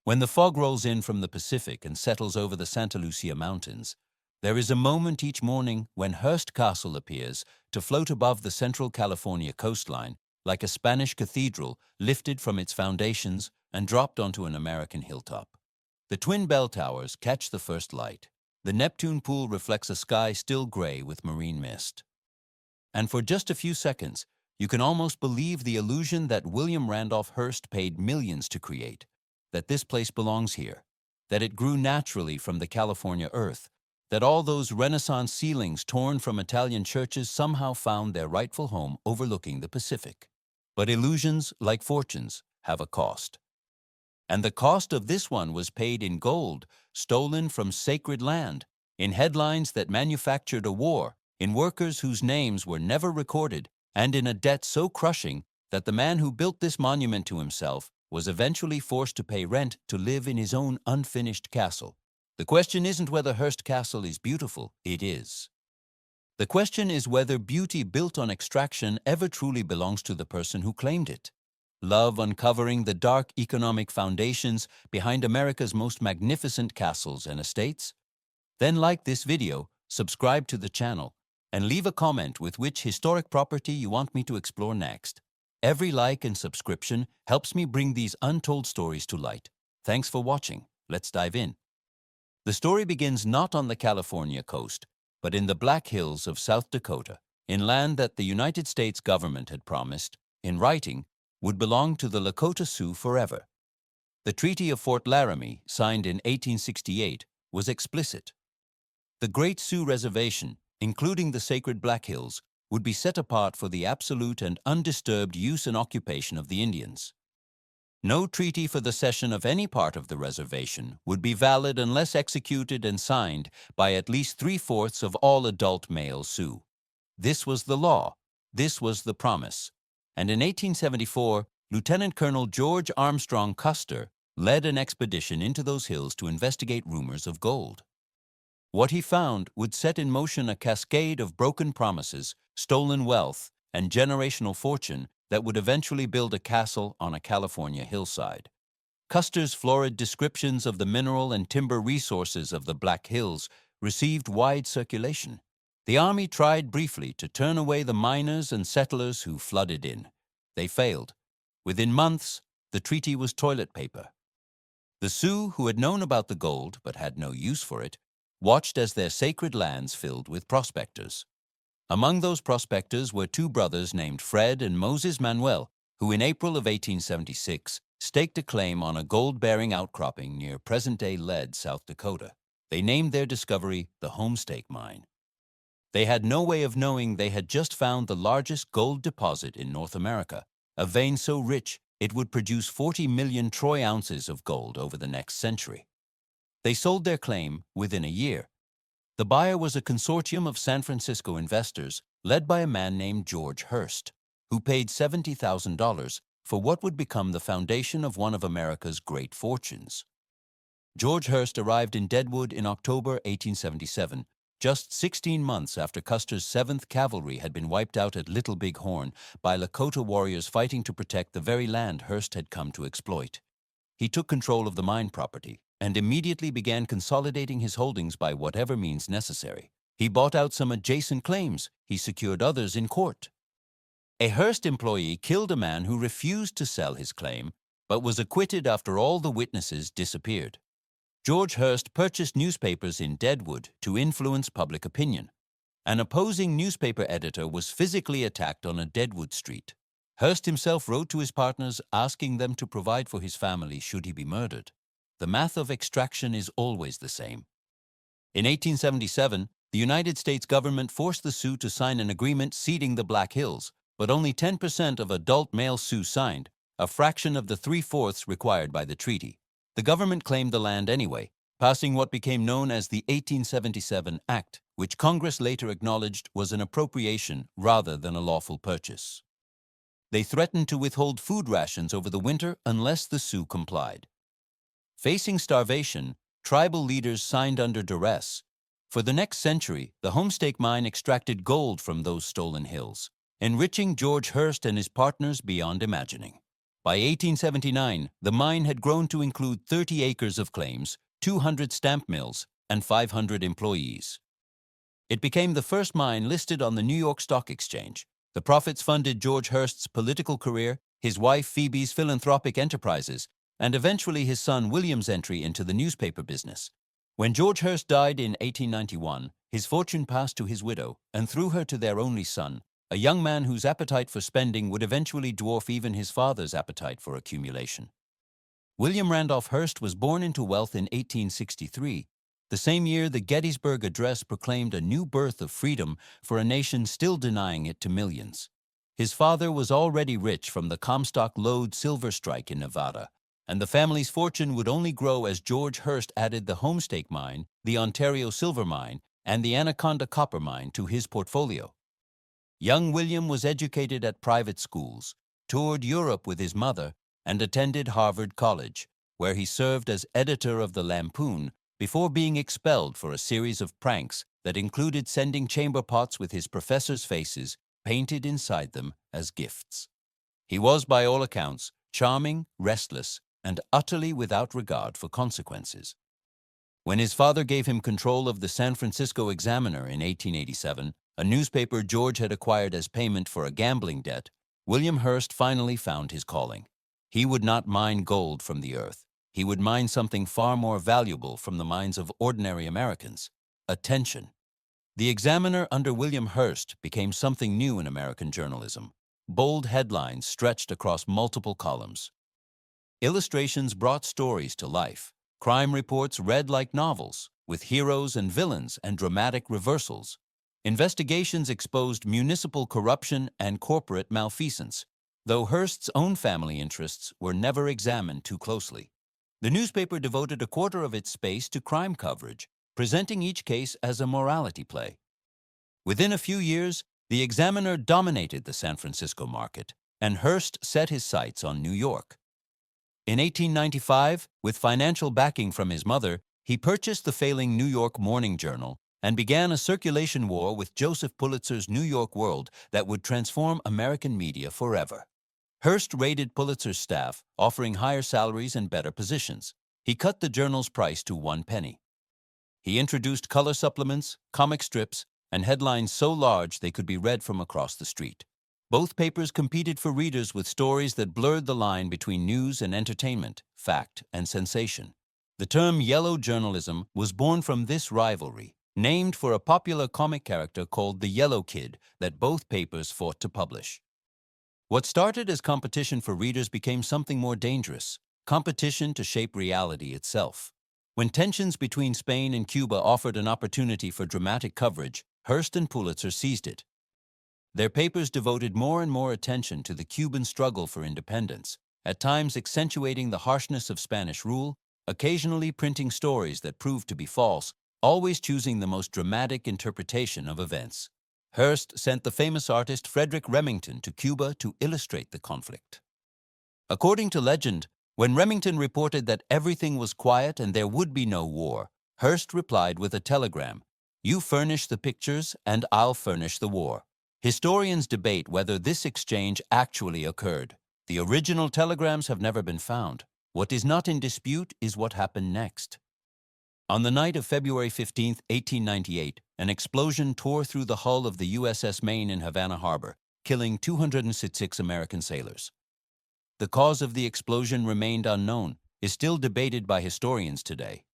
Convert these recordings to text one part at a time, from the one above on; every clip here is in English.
When the fog rolls in from the Pacific and settles over the Santa Lucia Mountains, there is a moment each morning when Hearst Castle appears to float above the central California coastline like a Spanish cathedral lifted from its foundations and dropped onto an American hilltop. The twin bell towers catch the first light. The Neptune pool reflects a sky still gray with marine mist. And for just a few seconds, you can almost believe the illusion that William Randolph Hearst paid millions to create, that this place belongs here, that it grew naturally from the California earth, that all those Renaissance ceilings torn from Italian churches somehow found their rightful home overlooking the Pacific. But illusions, like fortunes, have a cost. And the cost of this one was paid in gold, stolen from sacred land, in headlines that manufactured a war, in workers whose names were never recorded, and in a debt so crushing that the man who built this monument to himself was eventually forced to pay rent to live in his own unfinished castle. The question isn't whether Hearst Castle is beautiful, it is. The question is whether beauty built on extraction ever truly belongs to the person who claimed it. Love uncovering the dark economic foundations behind America's most magnificent castles and estates? Then like this video, subscribe to the channel, and leave a comment with which historic property you want me to explore next. Every like and subscription helps me bring these untold stories to light. Thanks for watching. Let's dive in. The story begins not on the California coast, but in the Black Hills of South Dakota, in land that the United States government had promised, in writing, would belong to the Lakota Sioux forever. The Treaty of Fort Laramie, signed in 1868, was explicit. The Great Sioux Reservation, including the sacred Black Hills, would be set apart for the absolute and undisturbed use and occupation of the Indians. No treaty for the cession of any part of the reservation would be valid unless executed and signed by at least 3/4 of all adult male Sioux. This was the law. This was the promise. And in 1874, Lieutenant Colonel George Armstrong Custer led an expedition into those hills to investigate rumors of gold. What he found would set in motion a cascade of broken promises, stolen wealth, and generational fortune that would eventually build a castle on a California hillside. Custer's florid descriptions of the mineral and timber resources of the Black Hills received wide circulation. The Army tried briefly to turn away the miners and settlers who flooded in. They failed. Within months, the treaty was toilet paper. The Sioux, who had known about the gold but had no use for it, watched as their sacred lands filled with prospectors. Among those prospectors were two brothers named Fred and Moses Manuel, who in April of 1876 staked a claim on a gold-bearing outcropping near present-day Lead, South Dakota. They named their discovery the Homestake Mine. They had no way of knowing they had just found the largest gold deposit in North America, a vein so rich it would produce 40 million troy ounces of gold over the next century. They sold their claim within a year. The buyer was a consortium of San Francisco investors led by a man named George Hearst, who paid $70,000 for what would become the foundation of one of America's great fortunes. George Hearst arrived in Deadwood in October 1877, just 16 months after Custer's 7th Cavalry had been wiped out at Little Big Horn by Lakota warriors fighting to protect the very land Hearst had come to exploit. He took control of the mine property and immediately began consolidating his holdings by whatever means necessary. He bought out some adjacent claims. He secured others in court. A Hearst employee killed a man who refused to sell his claim, but was acquitted after all the witnesses disappeared. George Hearst purchased newspapers in Deadwood to influence public opinion. An opposing newspaper editor was physically attacked on a Deadwood street. Hearst himself wrote to his partners asking them to provide for his family should he be murdered. The math of extraction is always the same. In 1877, the United States government forced the Sioux to sign an agreement ceding the Black Hills, but only 10% of adult male Sioux signed, a fraction of the 3/4 required by the treaty. The government claimed the land anyway, passing what became known as the 1877 Act, which Congress later acknowledged was an appropriation rather than a lawful purchase. They threatened to withhold food rations over the winter unless the Sioux complied. Facing starvation, tribal leaders signed under duress. For the next century, the Homestake Mine extracted gold from those stolen hills, enriching George Hearst and his partners beyond imagining. By 1879, the mine had grown to include 30 acres of claims, 200 stamp mills, and 500 employees. It became the first mine listed on the New York Stock Exchange. The profits funded George Hearst's political career, his wife Phoebe's philanthropic enterprises, and eventually his son William's entry into the newspaper business. When George Hearst died in 1891, his fortune passed to his widow, and through her to their only son, a young man whose appetite for spending would eventually dwarf even his father's appetite for accumulation. William Randolph Hearst was born into wealth in 1863, the same year the Gettysburg Address proclaimed a new birth of freedom for a nation still denying it to millions. His father was already rich from the Comstock Lode silver strike in Nevada, and the family's fortune would only grow as George Hearst added the Homestake Mine, the Ontario Silver Mine, and the Anaconda Copper Mine to his portfolio. Young William was educated at private schools, toured Europe with his mother, and attended Harvard College, where he served as editor of the Lampoon before being expelled for a series of pranks that included sending chamber pots with his professors' faces painted inside them as gifts. He was, by all accounts, charming, restless, and utterly without regard for consequences. When his father gave him control of the San Francisco Examiner in 1887, a newspaper George had acquired as payment for a gambling debt, William Hearst finally found his calling. He would not mine gold from the earth. He would mine something far more valuable from the minds of ordinary Americans: attention. The Examiner under William Hearst became something new in American journalism. Bold headlines stretched across multiple columns. Illustrations brought stories to life. Crime reports read like novels, with heroes and villains and dramatic reversals. Investigations exposed municipal corruption and corporate malfeasance, though Hearst's own family interests were never examined too closely. The newspaper devoted a quarter of its space to crime coverage, presenting each case as a morality play. Within a few years, the Examiner dominated the San Francisco market, and Hearst set his sights on New York. In 1895, with financial backing from his mother, he purchased the failing New York Morning Journal and began a circulation war with Joseph Pulitzer's New York World that would transform American media forever. Hearst raided Pulitzer's staff, offering higher salaries and better positions. He cut the journal's price to 1 penny. He introduced color supplements, comic strips, and headlines so large they could be read from across the street. Both papers competed for readers with stories that blurred the line between news and entertainment, fact and sensation. The term yellow journalism was born from this rivalry, named for a popular comic character called the Yellow Kid that both papers fought to publish. What started as competition for readers became something more dangerous: competition to shape reality itself. When tensions between Spain and Cuba offered an opportunity for dramatic coverage, Hearst and Pulitzer seized it. Their papers devoted more and more attention to the Cuban struggle for independence, at times accentuating the harshness of Spanish rule, occasionally printing stories that proved to be false, always choosing the most dramatic interpretation of events. Hearst sent the famous artist Frederick Remington to Cuba to illustrate the conflict. According to legend, when Remington reported that everything was quiet and there would be no war, Hearst replied with a telegram: "You furnish the pictures and I'll furnish the war." Historians debate whether this exchange actually occurred. The original telegrams have never been found. What is not in dispute is what happened next. On the night of February 15, 1898, an explosion tore through the hull of the USS Maine in Havana Harbor, killing 206 American sailors. The cause of the explosion remained unknown, is still debated by historians today.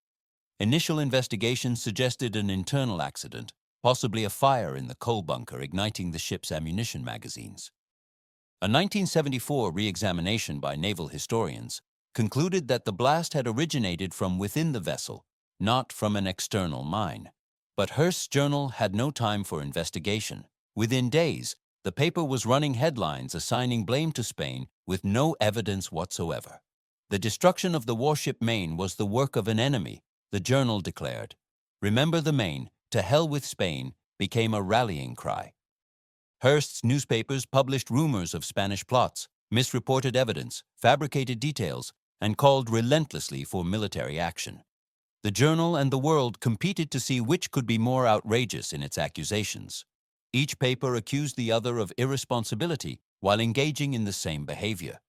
Initial investigations suggested an internal accident, possibly a fire in the coal bunker igniting the ship's ammunition magazines. A 1974 re-examination by naval historians concluded that the blast had originated from within the vessel, not from an external mine. But Hearst's journal had no time for investigation. Within days, the paper was running headlines assigning blame to Spain with no evidence whatsoever. The destruction of the warship Maine was the work of an enemy, the journal declared. "Remember the Maine, to hell with Spain," became a rallying cry. Hearst's newspapers published rumors of Spanish plots, misreported evidence, fabricated details, and called relentlessly for military action. The Journal and the World competed to see which could be more outrageous in its accusations. Each paper accused the other of irresponsibility while engaging in the same behavior.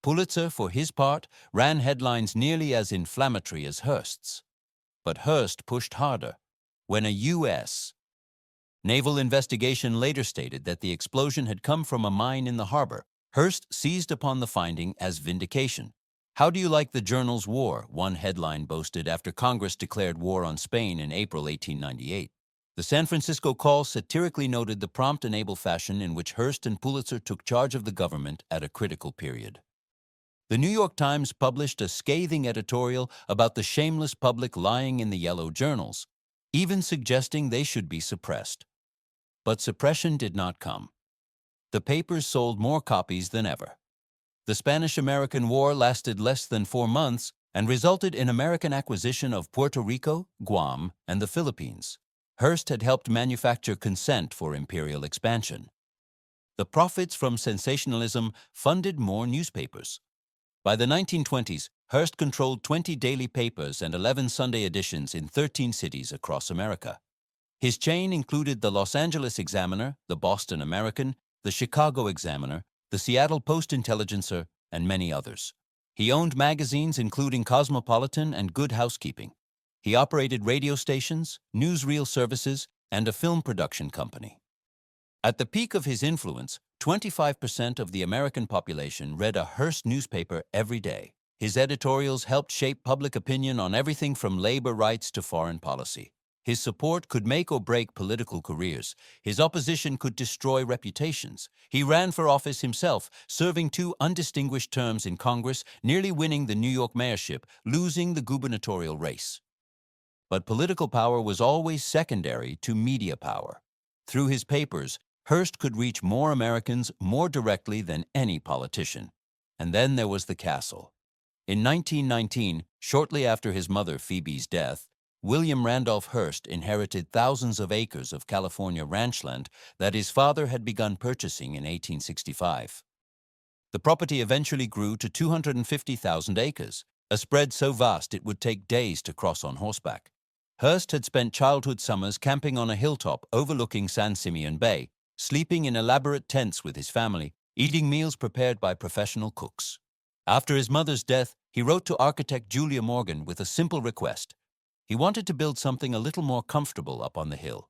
Pulitzer, for his part, ran headlines nearly as inflammatory as Hearst's. But Hearst pushed harder. When a U.S. naval investigation later stated that the explosion had come from a mine in the harbor, Hearst seized upon the finding as vindication. "How do you like the journal's war?" one headline boasted after Congress declared war on Spain in April 1898. The San Francisco Call satirically noted the prompt and able fashion in which Hearst and Pulitzer took charge of the government at a critical period. The New York Times published a scathing editorial about the shameless public lying in the yellow journals, even suggesting they should be suppressed. But suppression did not come. The papers sold more copies than ever. The Spanish-American War lasted less than 4 months and resulted in American acquisition of Puerto Rico, Guam, and the Philippines. Hearst had helped manufacture consent for imperial expansion. The profits from sensationalism funded more newspapers. By the 1920s, Hearst controlled 20 daily papers and 11 Sunday editions in 13 cities across America. His chain included the Los Angeles Examiner, the Boston American, the Chicago Examiner, the Seattle Post-Intelligencer, and many others. He owned magazines including Cosmopolitan and Good Housekeeping. He operated radio stations, newsreel services, and a film production company. At the peak of his influence, 25% of the American population read a Hearst newspaper every day. His editorials helped shape public opinion on everything from labor rights to foreign policy. His support could make or break political careers. His opposition could destroy reputations. He ran for office himself, serving 2 undistinguished terms in Congress, nearly winning the New York mayorship, losing the gubernatorial race. But political power was always secondary to media power. Through his papers, Hearst could reach more Americans more directly than any politician. And then there was the castle. In 1919, shortly after his mother Phoebe's death, William Randolph Hearst inherited thousands of acres of California ranchland that his father had begun purchasing in 1865. The property eventually grew to 250,000 acres, a spread so vast it would take days to cross on horseback. Hearst had spent childhood summers camping on a hilltop overlooking San Simeon Bay, sleeping in elaborate tents with his family, eating meals prepared by professional cooks. After his mother's death, he wrote to architect Julia Morgan with a simple request. He wanted to build something a little more comfortable up on the hill.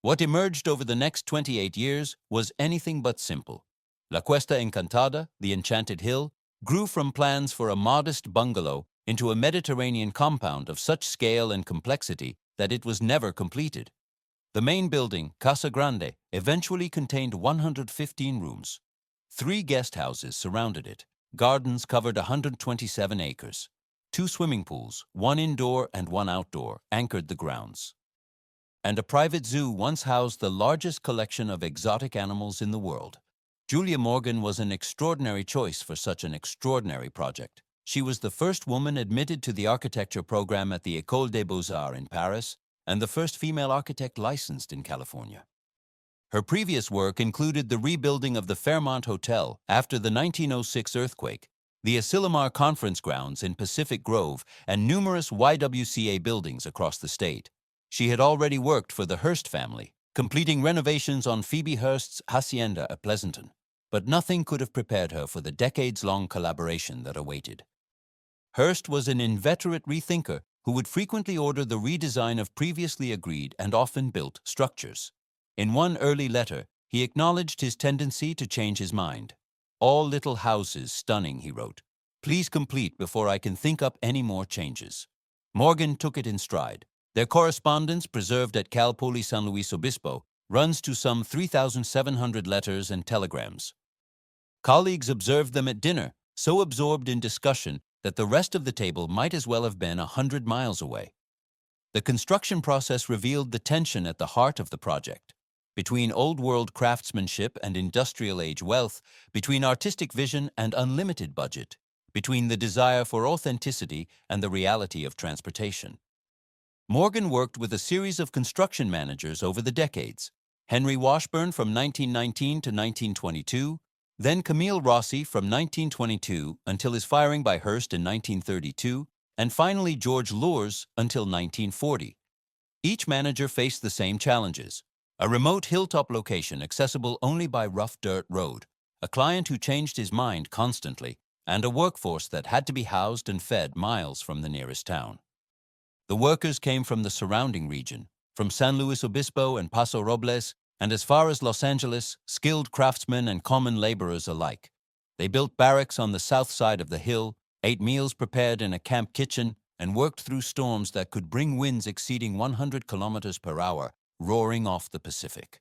What emerged over the next 28 years was anything but simple. La Cuesta Encantada, the Enchanted Hill, grew from plans for a modest bungalow into a Mediterranean compound of such scale and complexity that it was never completed. The main building, Casa Grande, eventually contained 115 rooms. 3 guest houses surrounded it. Gardens covered 127 acres. 2 swimming pools, 1 indoor and 1 outdoor, anchored the grounds. And a private zoo once housed the largest collection of exotic animals in the world. Julia Morgan was an extraordinary choice for such an extraordinary project. She was the first woman admitted to the architecture program at the École des Beaux-Arts in Paris, and the first female architect licensed in California. Her previous work included the rebuilding of the Fairmont Hotel after the 1906 earthquake, the Asilomar Conference Grounds in Pacific Grove, and numerous YWCA buildings across the state. She had already worked for the Hearst family, completing renovations on Phoebe Hearst's hacienda at Pleasanton. But nothing could have prepared her for the decades-long collaboration that awaited. Hearst was an inveterate rethinker who would frequently order the redesign of previously agreed and often built structures. In one early letter, he acknowledged his tendency to change his mind. "All little houses stunning," he wrote. "Please complete before I can think up any more changes." Morgan took it in stride. Their correspondence, preserved at Cal Poly San Luis Obispo, runs to some 3,700 letters and telegrams. Colleagues observed them at dinner, so absorbed in discussion that the rest of the table might as well have been 100 miles away. The construction process revealed the tension at the heart of the project. Between old-world craftsmanship and industrial-age wealth, between artistic vision and unlimited budget, between the desire for authenticity and the reality of transportation. Morgan worked with a series of construction managers over the decades. Henry Washburn from 1919 to 1922, then Camille Rossi from 1922 until his firing by Hearst in 1932, and finally George Lures until 1940. Each manager faced the same challenges: a remote hilltop location accessible only by rough dirt road, a client who changed his mind constantly, and a workforce that had to be housed and fed miles from the nearest town. The workers came from the surrounding region, from San Luis Obispo and Paso Robles, and as far as Los Angeles, skilled craftsmen and common laborers alike. They built barracks on the south side of the hill, ate meals prepared in a camp kitchen, and worked through storms that could bring winds exceeding 100 kilometers per hour, roaring off the Pacific.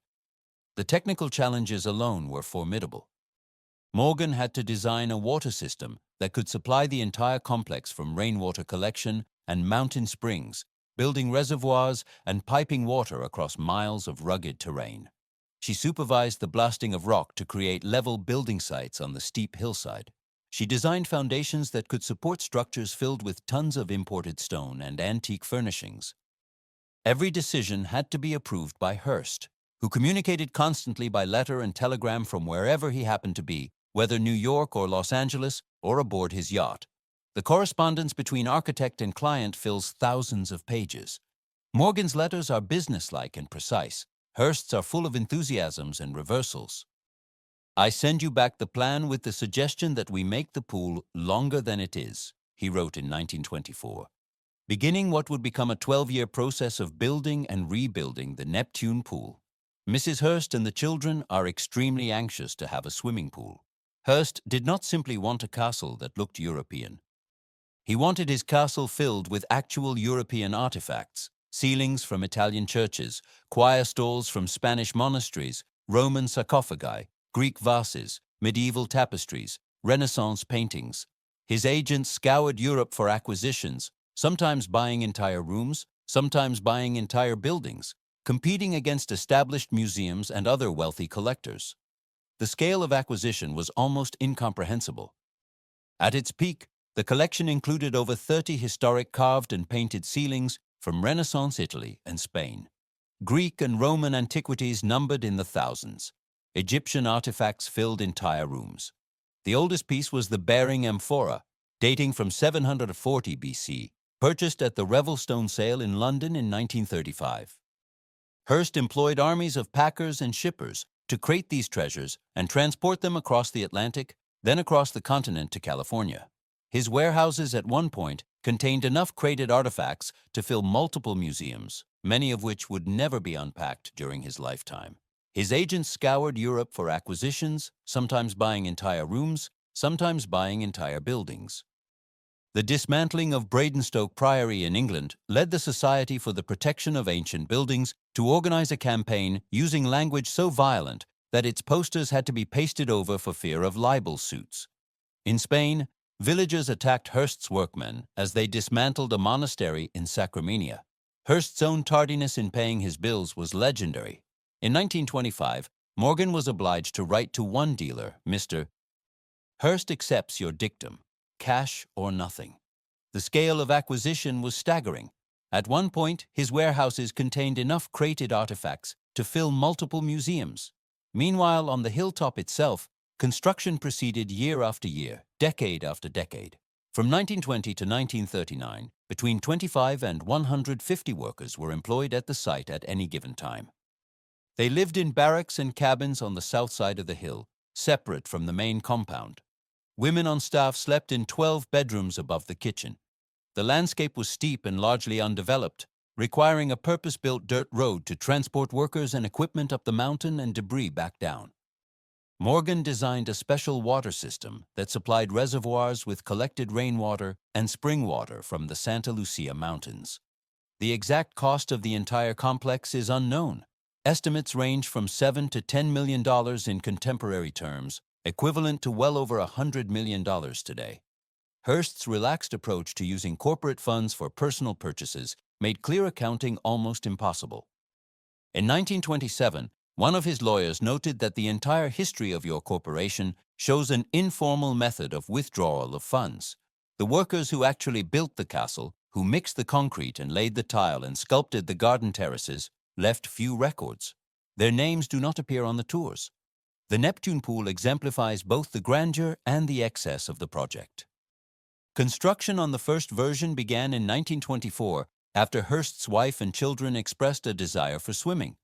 The technical challenges alone were formidable. Morgan had to design a water system that could supply the entire complex from rainwater collection and mountain springs, building reservoirs and piping water across miles of rugged terrain. She supervised the blasting of rock to create level building sites on the steep hillside. She designed foundations that could support structures filled with tons of imported stone and antique furnishings. Every decision had to be approved by Hearst, who communicated constantly by letter and telegram from wherever he happened to be, whether New York or Los Angeles or aboard his yacht. The correspondence between architect and client fills thousands of pages. Morgan's letters are businesslike and precise. Hearst's are full of enthusiasms and reversals. "I send you back the plan with the suggestion that we make the pool longer than it is," he wrote in 1924, beginning what would become a 12-year process of building and rebuilding the Neptune pool. Mrs. Hearst and the children are extremely anxious to have a swimming pool. Hearst did not simply want a castle that looked European. He wanted his castle filled with actual European artifacts, ceilings from Italian churches, choir stalls from Spanish monasteries, Roman sarcophagi, Greek vases, medieval tapestries, Renaissance paintings. His agents scoured Europe for acquisitions, sometimes buying entire rooms, sometimes buying entire buildings, competing against established museums and other wealthy collectors. The scale of acquisition was almost incomprehensible. At its peak, the collection included over 30 historic carved and painted ceilings from Renaissance Italy and Spain. Greek and Roman antiquities numbered in the thousands. Egyptian artifacts filled entire rooms. The oldest piece was the bearing amphora, dating from 740 BC, purchased at the Revelstone sale in London in 1935. Hearst employed armies of packers and shippers to crate these treasures and transport them across the Atlantic, then across the continent to California. His warehouses at one point contained enough crated artifacts to fill multiple museums, many of which would never be unpacked during his lifetime. His agents scoured Europe for acquisitions, sometimes buying entire rooms, sometimes buying entire buildings. The dismantling of Bradenstoke Priory in England led the Society for the Protection of Ancient Buildings to organize a campaign using language so violent that its posters had to be pasted over for fear of libel suits. In Spain, villagers attacked Hearst's workmen as they dismantled a monastery in Sacramania. Hearst's own tardiness in paying his bills was legendary. In 1925, Morgan was obliged to write to one dealer, Mr. Hearst accepts your dictum, cash or nothing. The scale of acquisition was staggering. At one point, his warehouses contained enough crated artifacts to fill multiple museums. Meanwhile, on the hilltop itself, construction proceeded year after year, decade after decade. From 1920 to 1939, between 25 and 150 workers were employed at the site at any given time. They lived in barracks and cabins on the south side of the hill, separate from the main compound. Women on staff slept in 12 bedrooms above the kitchen. The landscape was steep and largely undeveloped, requiring a purpose-built dirt road to transport workers and equipment up the mountain and debris back down. Morgan designed a special water system that supplied reservoirs with collected rainwater and spring water from the Santa Lucia Mountains. The exact cost of the entire complex is unknown. Estimates range from $7 to $10 million in contemporary terms, equivalent to well over $100 million today. Hearst's relaxed approach to using corporate funds for personal purchases made clear accounting almost impossible. In 1927, one of his lawyers noted that the entire history of your corporation shows an informal method of withdrawal of funds. The workers who actually built the castle, who mixed the concrete and laid the tile and sculpted the garden terraces, left few records. Their names do not appear on the tours. The Neptune pool exemplifies both the grandeur and the excess of the project. Construction on the first version began in 1924 after Hearst's wife and children expressed a desire for swimming.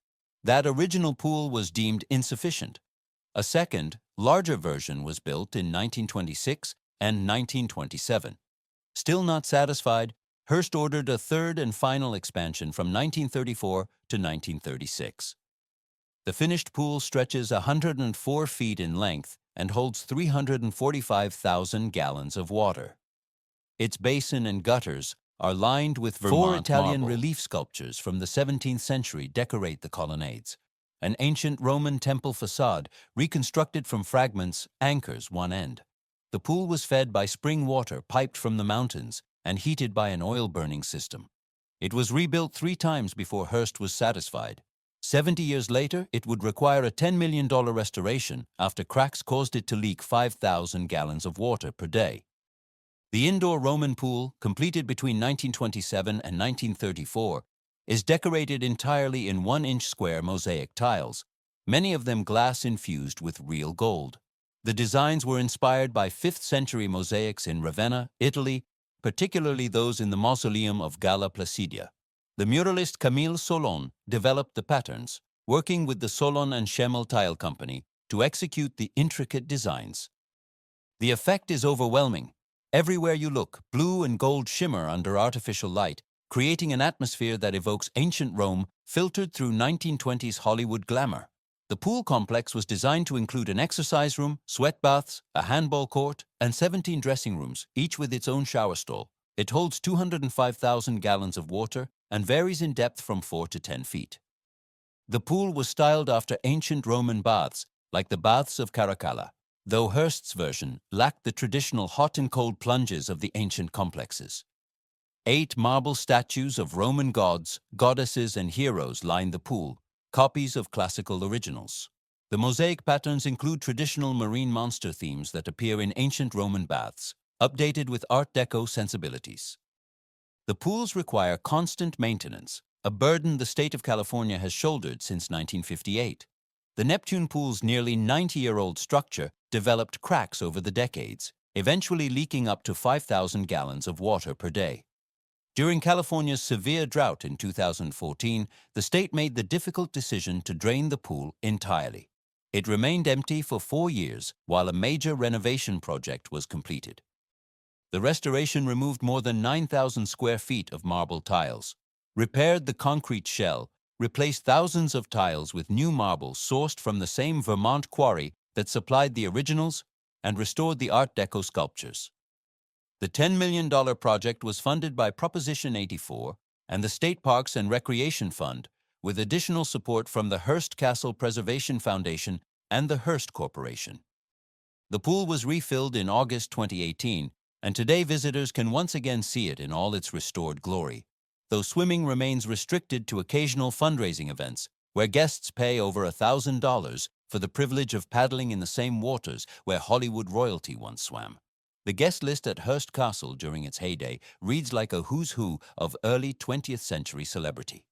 That original pool was deemed insufficient. A second, larger version was built in 1926 and 1927. Still not satisfied, Hearst ordered a third and final expansion from 1934 to 1936. The finished pool stretches 104 feet in length and holds 345,000 gallons of water. Its basin and gutters are lined with four Italian marble. relief sculptures from the 17th century decorate the colonnades. An ancient Roman temple facade, reconstructed from fragments, anchors one end. The pool was fed by spring water piped from the mountains and heated by an oil-burning system. It was rebuilt 3 times before Hearst was satisfied. 70 years later, it would require a $10 million restoration after cracks caused it to leak 5,000 gallons of water per day. The indoor Roman pool, completed between 1927 and 1934, is decorated entirely in 1-inch square mosaic tiles, many of them glass-infused with real gold. The designs were inspired by 5th-century mosaics in Ravenna, Italy, particularly those in the mausoleum of Galla Placidia. The muralist Camille Solon developed the patterns, working with the Solon and Schemmel Tile Company to execute the intricate designs. The effect is overwhelming. Everywhere you look, blue and gold shimmer under artificial light, creating an atmosphere that evokes ancient Rome filtered through 1920s Hollywood glamour. The pool complex was designed to include an exercise room, sweat baths, a handball court, and 17 dressing rooms, each with its own shower stall. It holds 205,000 gallons of water and varies in depth from 4 to 10 feet. The pool was styled after ancient Roman baths, like the baths of Caracalla, though Hearst's version lacked the traditional hot and cold plunges of the ancient complexes. 8 marble statues of Roman gods, goddesses, and heroes line the pool, copies of classical originals. The mosaic patterns include traditional marine monster themes that appear in ancient Roman baths, updated with Art Deco sensibilities. The pools require constant maintenance, a burden the state of California has shouldered since 1958. The Neptune pool's nearly 90-year-old structure developed cracks over the decades, eventually leaking up to 5,000 gallons of water per day. During California's severe drought in 2014, the state made the difficult decision to drain the pool entirely. It remained empty for 4 years while a major renovation project was completed. The restoration removed more than 9,000 square feet of marble tiles, repaired the concrete shell, replaced thousands of tiles with new marble sourced from the same Vermont quarry that supplied the originals, and restored the Art Deco sculptures. The $10 million project was funded by Proposition 84 and the State Parks and Recreation Fund, with additional support from the Hearst Castle Preservation Foundation and the Hearst Corporation. The pool was refilled in August 2018, and today visitors can once again see it in all its restored glory, though swimming remains restricted to occasional fundraising events where guests pay over $1,000 for the privilege of paddling in the same waters where Hollywood royalty once swam. The guest list at Hearst Castle during its heyday reads like a who's who of early 20th century celebrity.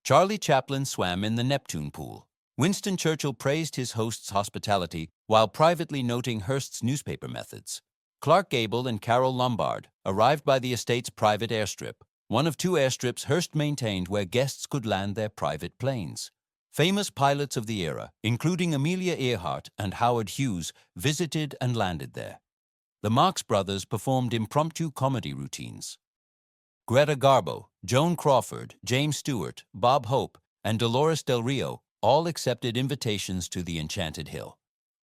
Charlie Chaplin swam in the Neptune pool. Winston Churchill praised his host's hospitality while privately noting Hearst's newspaper methods. Clark Gable and Carol Lombard arrived by the estate's private airstrip, one of 2 airstrips Hearst maintained where guests could land their private planes. Famous pilots of the era, including Amelia Earhart and Howard Hughes, visited and landed there. The Marx Brothers performed impromptu comedy routines. Greta Garbo, Joan Crawford, James Stewart, Bob Hope, and Dolores Del Rio all accepted invitations to the Enchanted Hill.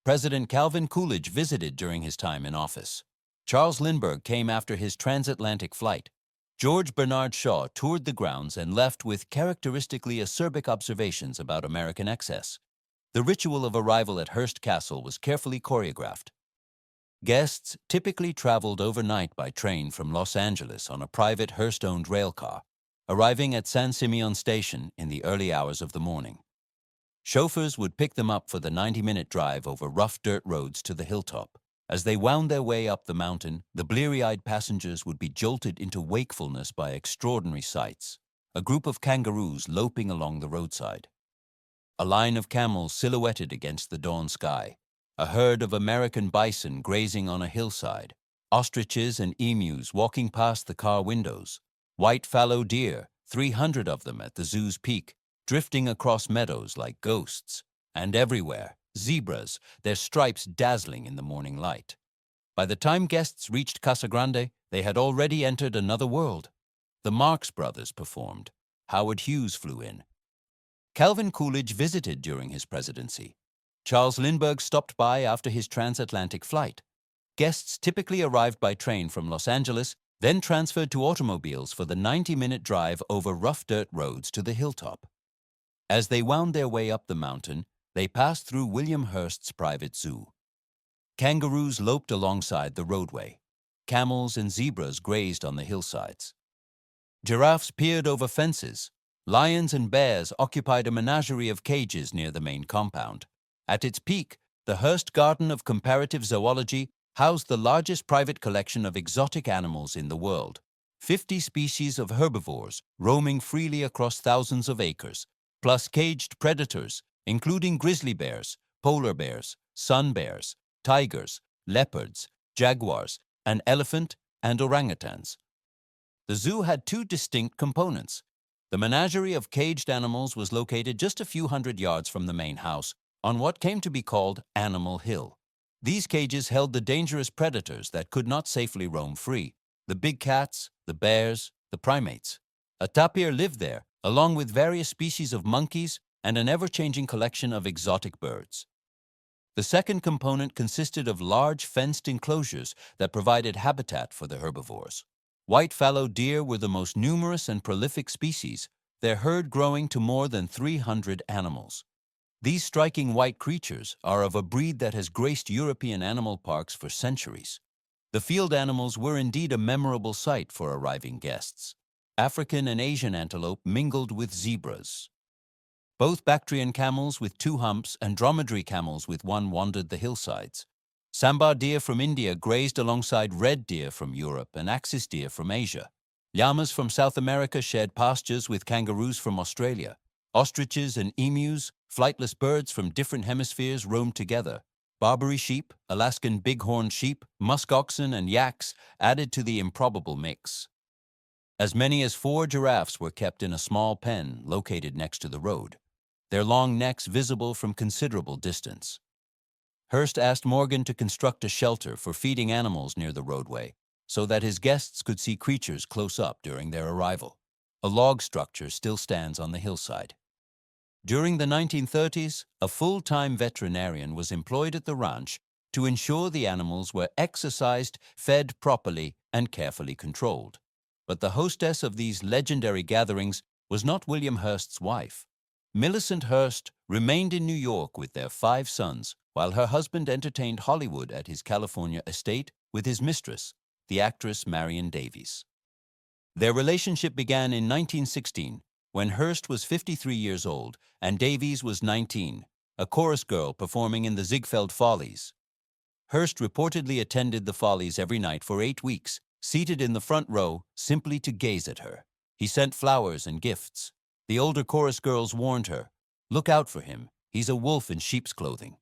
President Calvin Coolidge visited during his time in office. Charles Lindbergh came after his transatlantic flight. George Bernard Shaw toured the grounds and left with characteristically acerbic observations about American excess. The ritual of arrival at Hearst Castle was carefully choreographed. Guests typically traveled overnight by train from Los Angeles on a private Hearst-owned railcar, arriving at San Simeon Station in the early hours of the morning. Chauffeurs would pick them up for the 90-minute drive over rough dirt roads to the hilltop. As they wound their way up the mountain, the bleary-eyed passengers would be jolted into wakefulness by extraordinary sights. A group of kangaroos loping along the roadside. A line of camels silhouetted against the dawn sky. A herd of American bison grazing on a hillside. Ostriches and emus walking past the car windows. White fallow deer, 300 of them at the zoo's peak, drifting across meadows like ghosts. And everywhere, zebras, their stripes dazzling in the morning light. By the time guests reached Casa Grande, they had already entered another world. The Marx Brothers performed. Howard Hughes flew in. Calvin Coolidge visited during his presidency. Charles Lindbergh stopped by after his transatlantic flight. Guests typically arrived by train from Los Angeles, then transferred to automobiles for the 90-minute drive over rough dirt roads to the hilltop. As they wound their way up the mountain, they passed through William Hearst's private zoo. Kangaroos loped alongside the roadway. Camels and zebras grazed on the hillsides. Giraffes peered over fences. Lions and bears occupied a menagerie of cages near the main compound. At its peak, the Hearst Garden of Comparative Zoology housed the largest private collection of exotic animals in the world. 50 species of herbivores roaming freely across thousands of acres, plus caged predators, including grizzly bears, polar bears, sun bears, tigers, leopards, jaguars, an elephant, and orangutans. The zoo had two distinct components. The menagerie of caged animals was located just a few hundred yards from the main house, on what came to be called Animal Hill. These cages held the dangerous predators that could not safely roam free: the big cats, the bears, the primates. A tapir lived there, along with various species of monkeys and an ever-changing collection of exotic birds. The second component consisted of large fenced enclosures that provided habitat for the herbivores. White fallow deer were the most numerous and prolific species, their herd growing to more than 300 animals. These striking white creatures are of a breed that has graced European animal parks for centuries. The field animals were indeed a memorable sight for arriving guests. African and Asian antelope mingled with zebras. Both Bactrian camels with 2 humps and dromedary camels with 1 wandered the hillsides. Sambar deer from India grazed alongside red deer from Europe and axis deer from Asia. Llamas from South America shared pastures with kangaroos from Australia. Ostriches and emus, flightless birds from different hemispheres, roamed together. Barbary sheep, Alaskan bighorn sheep, musk oxen, and yaks added to the improbable mix. As many as 4 giraffes were kept in a small pen located next to the road, their long necks visible from considerable distance. Hearst asked Morgan to construct a shelter for feeding animals near the roadway so that his guests could see creatures close up during their arrival. A log structure still stands on the hillside. During the 1930s, a full-time veterinarian was employed at the ranch to ensure the animals were exercised, fed properly, and carefully controlled. But the hostess of these legendary gatherings was not William Hearst's wife. Millicent Hearst remained in New York with their 5 sons, while her husband entertained Hollywood at his California estate with his mistress, the actress Marion Davies. Their relationship began in 1916, when Hearst was 53 years old and Davies was 19, a chorus girl performing in the Ziegfeld Follies. Hearst reportedly attended the Follies every night for 8 weeks, seated in the front row simply to gaze at her. He sent flowers and gifts. The older chorus girls warned her, "Look out for him. He's a wolf in sheep's clothing."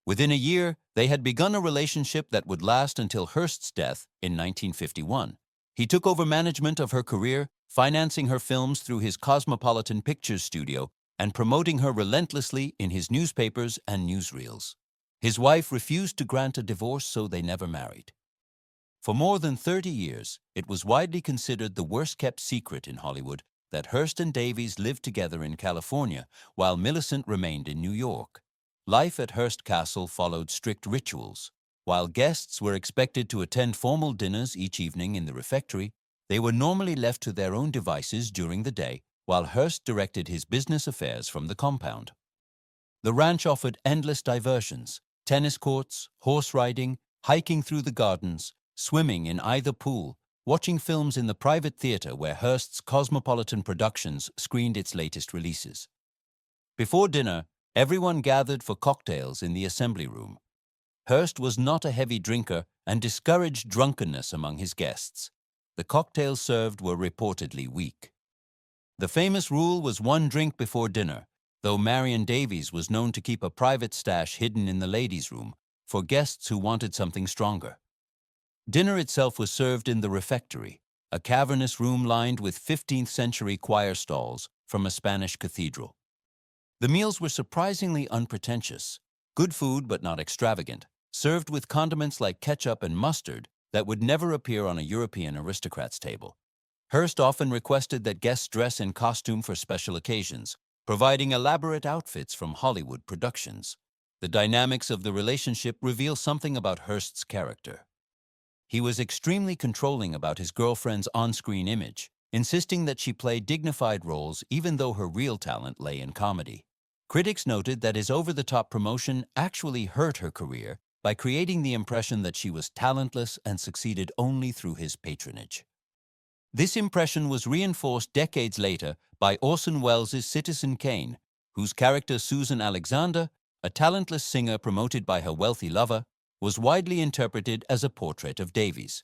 Within a year, they had begun a relationship that would last until Hearst's death in 1951. He took over management of her career, financing her films through his Cosmopolitan Pictures studio and promoting her relentlessly in his newspapers and newsreels. His wife refused to grant a divorce, so they never married. For more than 30 years, it was widely considered the worst-kept secret in Hollywood that Hearst and Davies lived together in California while Millicent remained in New York. Life at Hearst Castle followed strict rituals. While guests were expected to attend formal dinners each evening in the refectory, they were normally left to their own devices during the day, while Hearst directed his business affairs from the compound. The ranch offered endless diversions: tennis courts, horse riding, hiking through the gardens, swimming in either pool, watching films in the private theater where Hearst's Cosmopolitan Productions screened its latest releases. Before dinner, everyone gathered for cocktails in the assembly room. Hearst was not a heavy drinker and discouraged drunkenness among his guests. The cocktails served were reportedly weak. The famous rule was 1 drink before dinner, though Marion Davies was known to keep a private stash hidden in the ladies' room for guests who wanted something stronger. Dinner itself was served in the refectory, a cavernous room lined with 15th-century choir stalls from a Spanish cathedral. The meals were surprisingly unpretentious: good food but not extravagant, served with condiments like ketchup and mustard that would never appear on a European aristocrat's table. Hearst often requested that guests dress in costume for special occasions, providing elaborate outfits from Hollywood productions. The dynamics of the relationship reveal something about Hearst's character. He was extremely controlling about his girlfriend's on-screen image, insisting that she play dignified roles even though her real talent lay in comedy. Critics noted that his over-the-top promotion actually hurt her career by creating the impression that she was talentless and succeeded only through his patronage. This impression was reinforced decades later by Orson Welles' Citizen Kane, whose character Susan Alexander, a talentless singer promoted by her wealthy lover, was widely interpreted as a portrait of Davies.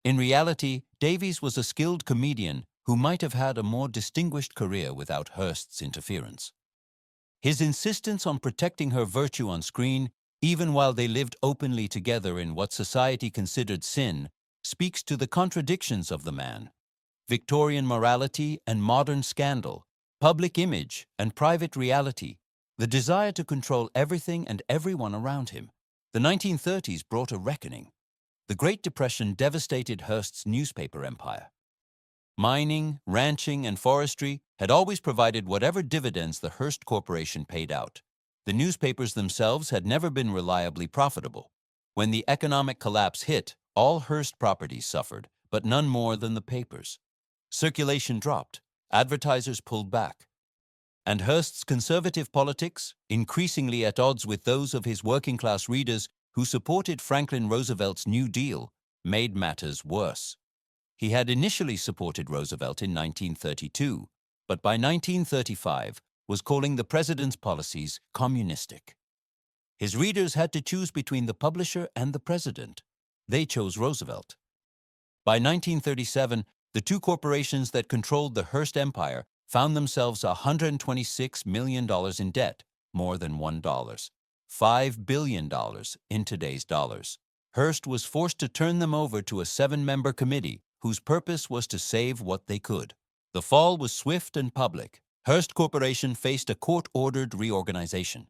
In reality, Davies was a skilled comedian who might have had a more distinguished career without Hearst's interference. His insistence on protecting her virtue on screen, even while they lived openly together in what society considered sin, speaks to the contradictions of the man. Victorian morality and modern scandal, public image and private reality, the desire to control everything and everyone around him. The 1930s brought a reckoning. The Great Depression devastated Hearst's newspaper empire. Mining, ranching, and forestry had always provided whatever dividends the Hearst Corporation paid out. The newspapers themselves had never been reliably profitable. When the economic collapse hit, all Hearst properties suffered, but none more than the papers. Circulation dropped, advertisers pulled back. And Hearst's conservative politics, increasingly at odds with those of his working-class readers who supported Franklin Roosevelt's New Deal, made matters worse. He had initially supported Roosevelt in 1932, but by 1935 was calling the president's policies communistic. His readers had to choose between the publisher and the president. They chose Roosevelt. By 1937, the two corporations that controlled the Hearst empire found themselves $126 million in debt, more than $1. $5 billion in today's dollars. Hearst was forced to turn them over to a 7-member committee whose purpose was to save what they could. The fall was swift and public. Hearst Corporation faced a court-ordered reorganization.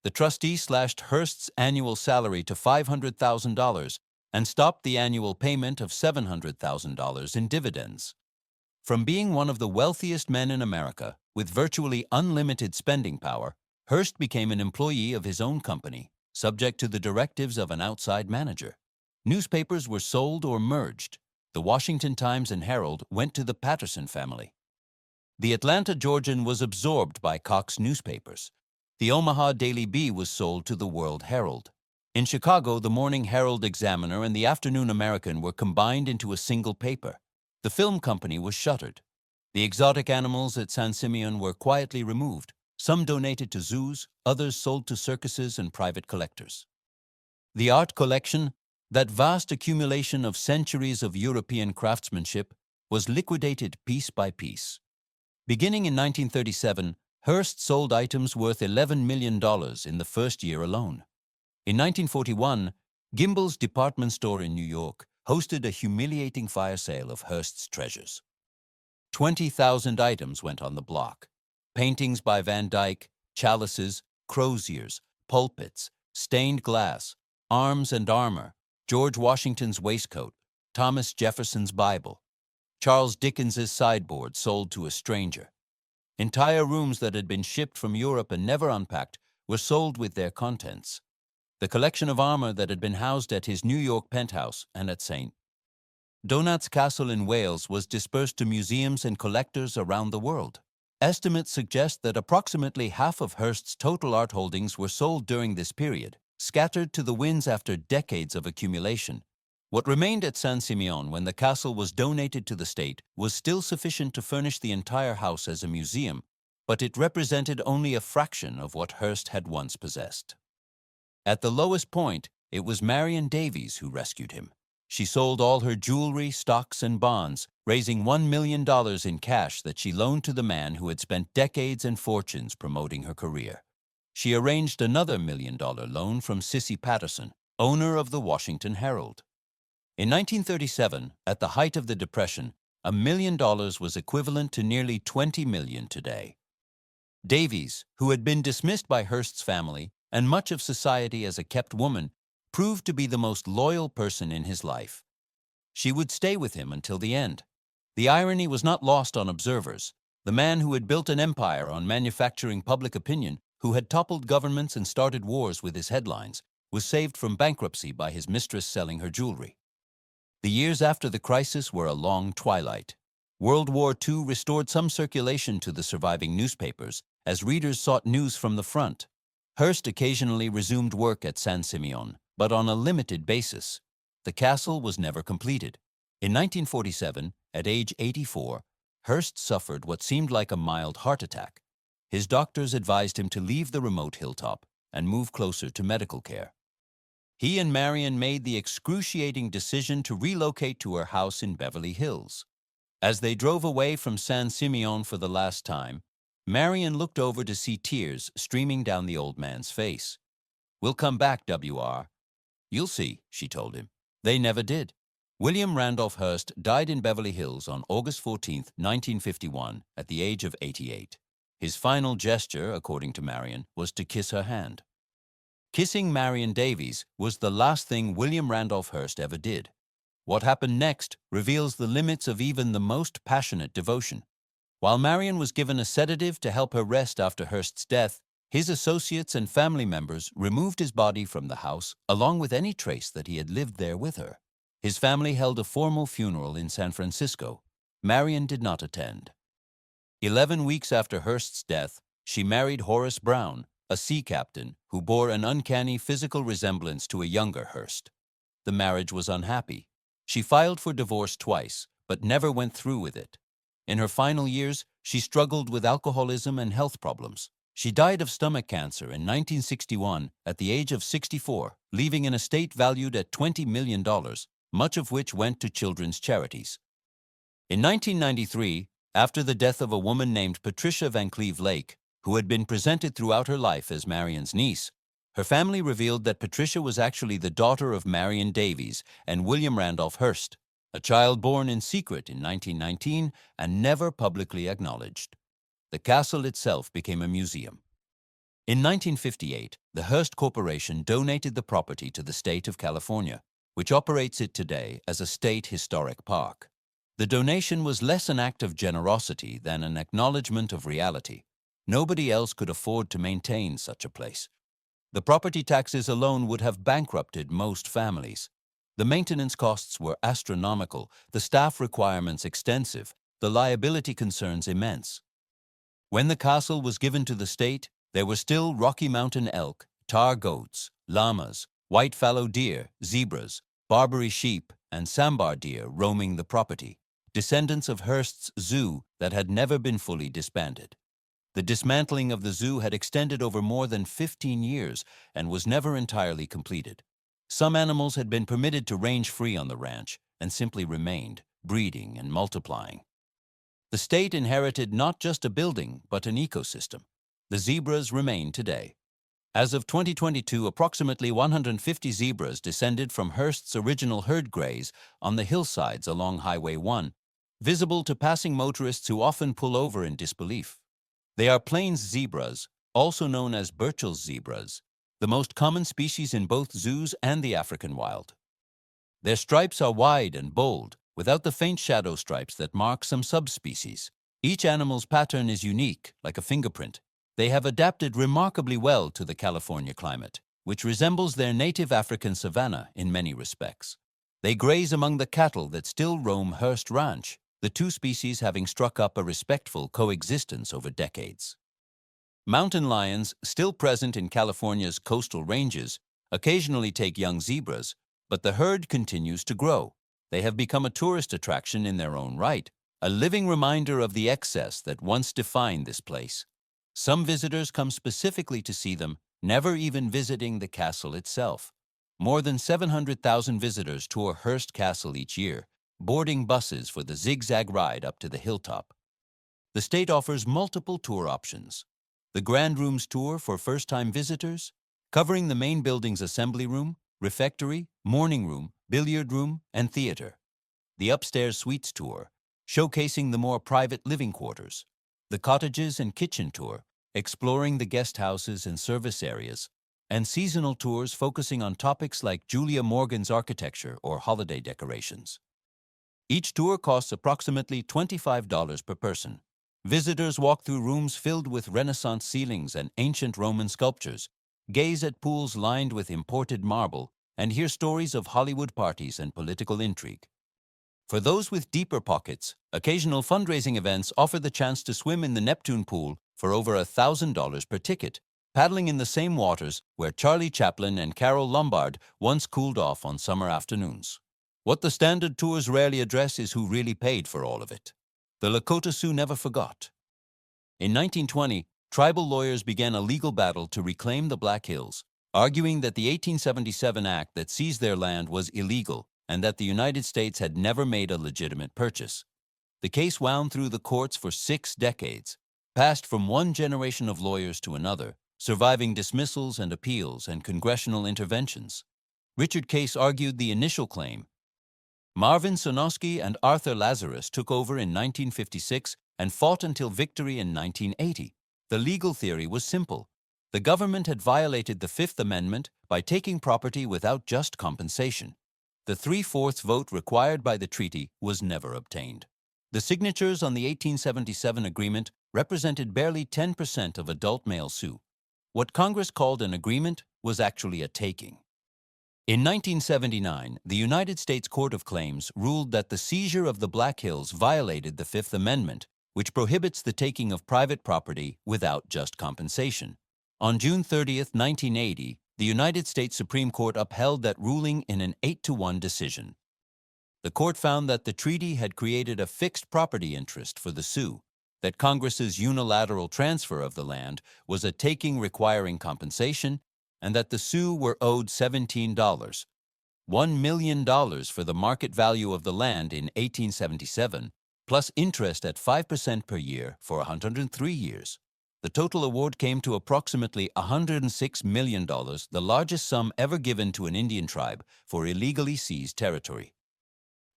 The trustee slashed Hearst's annual salary to $500,000 and stopped the annual payment of $700,000 in dividends. From being one of the wealthiest men in America, with virtually unlimited spending power, Hearst became an employee of his own company, subject to the directives of an outside manager. Newspapers were sold or merged. The Washington Times and Herald went to the Patterson family. The Atlanta Georgian was absorbed by Cox newspapers. The Omaha Daily Bee was sold to the World Herald. In Chicago, the Morning Herald Examiner and the Afternoon American were combined into a single paper. The film company was shuttered. The exotic animals at San Simeon were quietly removed. Some donated to zoos, others sold to circuses and private collectors. The art collection, that vast accumulation of centuries of European craftsmanship, was liquidated piece by piece. Beginning in 1937, Hearst sold items worth $11 million in the first year alone. In 1941, Gimbel's department store in New York hosted a humiliating fire sale of Hearst's treasures. 20,000 items went on the block. Paintings by Van Dyck, chalices, crow's ears, pulpits, stained glass, arms and armor, George Washington's waistcoat, Thomas Jefferson's Bible, Charles Dickens's sideboard sold to a stranger. Entire rooms that had been shipped from Europe and never unpacked were sold with their contents. The collection of armor that had been housed at his New York penthouse and at St. Donat's Castle in Wales was dispersed to museums and collectors around the world. Estimates suggest that approximately half of Hearst's total art holdings were sold during this period, scattered to the winds after decades of accumulation. What remained at San Simeon when the castle was donated to the state was still sufficient to furnish the entire house as a museum, but it represented only a fraction of what Hearst had once possessed. At the lowest point, it was Marion Davies who rescued him. She sold all her jewelry, stocks, and bonds, raising $1 million in cash that she loaned to the man who had spent decades and fortunes promoting her career. She arranged another $1 million loan from Sissy Patterson, owner of the Washington Herald. In 1937, at the height of the Depression, $1 million was equivalent to nearly $20 million today. Davies, who had been dismissed by Hearst's family and much of society as a kept woman, proved to be the most loyal person in his life. She would stay with him until the end. The irony was not lost on observers. The man who had built an empire on manufacturing public opinion, who had toppled governments and started wars with his headlines, was saved from bankruptcy by his mistress selling her jewelry. The years after the crisis were a long twilight. World War II restored some circulation to the surviving newspapers as readers sought news from the front. Hearst occasionally resumed work at San Simeon, but on a limited basis. The castle was never completed. In 1947, at age 84, Hearst suffered what seemed like a mild heart attack. His doctors advised him to leave the remote hilltop and move closer to medical care. He and Marion made the excruciating decision to relocate to her house in Beverly Hills. As they drove away from San Simeon for the last time, Marion looked over to see tears streaming down the old man's face. "We'll come back, W.R." "You'll see," she told him. They never did. William Randolph Hearst died in Beverly Hills on August 14, 1951, at the age of 88. His final gesture, according to Marion, was to kiss her hand. Kissing Marion Davies was the last thing William Randolph Hearst ever did. What happened next reveals the limits of even the most passionate devotion. While Marion was given a sedative to help her rest after Hearst's death, his associates and family members removed his body from the house, along with any trace that he had lived there with her. His family held a formal funeral in San Francisco. Marion did not attend. 11 weeks after Hearst's death, she married Horace Brown, a sea captain who bore an uncanny physical resemblance to a younger Hearst. The marriage was unhappy. She filed for divorce twice, but never went through with it. In her final years, she struggled with alcoholism and health problems. She died of stomach cancer in 1961 at the age of 64, leaving an estate valued at $20 million, much of which went to children's charities. In 1993, after the death of a woman named Patricia Van Cleve Lake, who had been presented throughout her life as Marion's niece, her family revealed that Patricia was actually the daughter of Marion Davies and William Randolph Hearst, a child born in secret in 1919 and never publicly acknowledged. The castle itself became a museum. In 1958, the Hearst Corporation donated the property to the state of California, which operates it today as a state historic park. The donation was less an act of generosity than an acknowledgement of reality. Nobody else could afford to maintain such a place. The property taxes alone would have bankrupted most families. The maintenance costs were astronomical, the staff requirements extensive, the liability concerns immense. When the castle was given to the state, there were still Rocky Mountain elk, tar goats, llamas, white fallow deer, zebras, Barbary sheep, and sambar deer roaming the property, descendants of Hearst's zoo that had never been fully disbanded. The dismantling of the zoo had extended over more than 15 years and was never entirely completed. Some animals had been permitted to range free on the ranch and simply remained, breeding and multiplying. The state inherited not just a building, but an ecosystem. The zebras remain today. As of 2022, approximately 150 zebras descended from Hearst's original herd graze on the hillsides along Highway 1, visible to passing motorists who often pull over in disbelief. They are plains zebras, also known as Burchell's zebras, the most common species in both zoos and the African wild. Their stripes are wide and bold, without the faint shadow stripes that mark some subspecies. Each animal's pattern is unique, like a fingerprint. They have adapted remarkably well to the California climate, which resembles their native African savanna in many respects. They graze among the cattle that still roam Hearst Ranch, the two species having struck up a respectful coexistence over decades. Mountain lions, still present in California's coastal ranges, occasionally take young zebras, but the herd continues to grow. They have become a tourist attraction in their own right, a living reminder of the excess that once defined this place. Some visitors come specifically to see them, never even visiting the castle itself. More than 700,000 visitors tour Hearst Castle each year, boarding buses for the zigzag ride up to the hilltop. The state offers multiple tour options. The Grand Rooms tour for first-time visitors, covering the main building's assembly room, refectory, morning room, billiard room, and theater. The Upstairs Suites tour, showcasing the more private living quarters. The cottages and kitchen tour, exploring the guest houses and service areas. and seasonal tours focusing on topics like Julia Morgan's architecture or holiday decorations. Each tour costs approximately $25 per person. Visitors walk through rooms filled with Renaissance ceilings and ancient Roman sculptures, gaze at pools lined with imported marble, and hear stories of Hollywood parties and political intrigue. For those with deeper pockets, occasional fundraising events offer the chance to swim in the Neptune pool for over $1,000 per ticket, paddling in the same waters where Charlie Chaplin and Carole Lombard once cooled off on summer afternoons. What the standard tours rarely address is who really paid for all of it. The Lakota Sioux never forgot. In 1920, tribal lawyers began a legal battle to reclaim the Black Hills, arguing that the 1877 act that seized their land was illegal and that the United States had never made a legitimate purchase. The case wound through the courts for 6 decades, passed from one generation of lawyers to another, surviving dismissals and appeals and congressional interventions. Richard Case argued the initial claim. Marvin Sonosky and Arthur Lazarus took over in 1956 and fought until victory in 1980. The legal theory was simple. The government had violated the Fifth Amendment by taking property without just compensation. The 3/4 vote required by the treaty was never obtained. The signatures on the 1877 agreement represented barely 10% of adult male Sioux. What Congress called an agreement was actually a taking. In 1979, the United States Court of Claims ruled that the seizure of the Black Hills violated the Fifth Amendment, which prohibits the taking of private property without just compensation. On June 30, 1980, the United States Supreme Court upheld that ruling in an 8-1 decision. The court found that the treaty had created a fixed property interest for the Sioux, that Congress's unilateral transfer of the land was a taking requiring compensation, and that the Sioux were owed $17, $1 million for the market value of the land in 1877, plus interest at 5% per year for 103 years. The total award came to approximately $106 million, the largest sum ever given to an Indian tribe for illegally seized territory.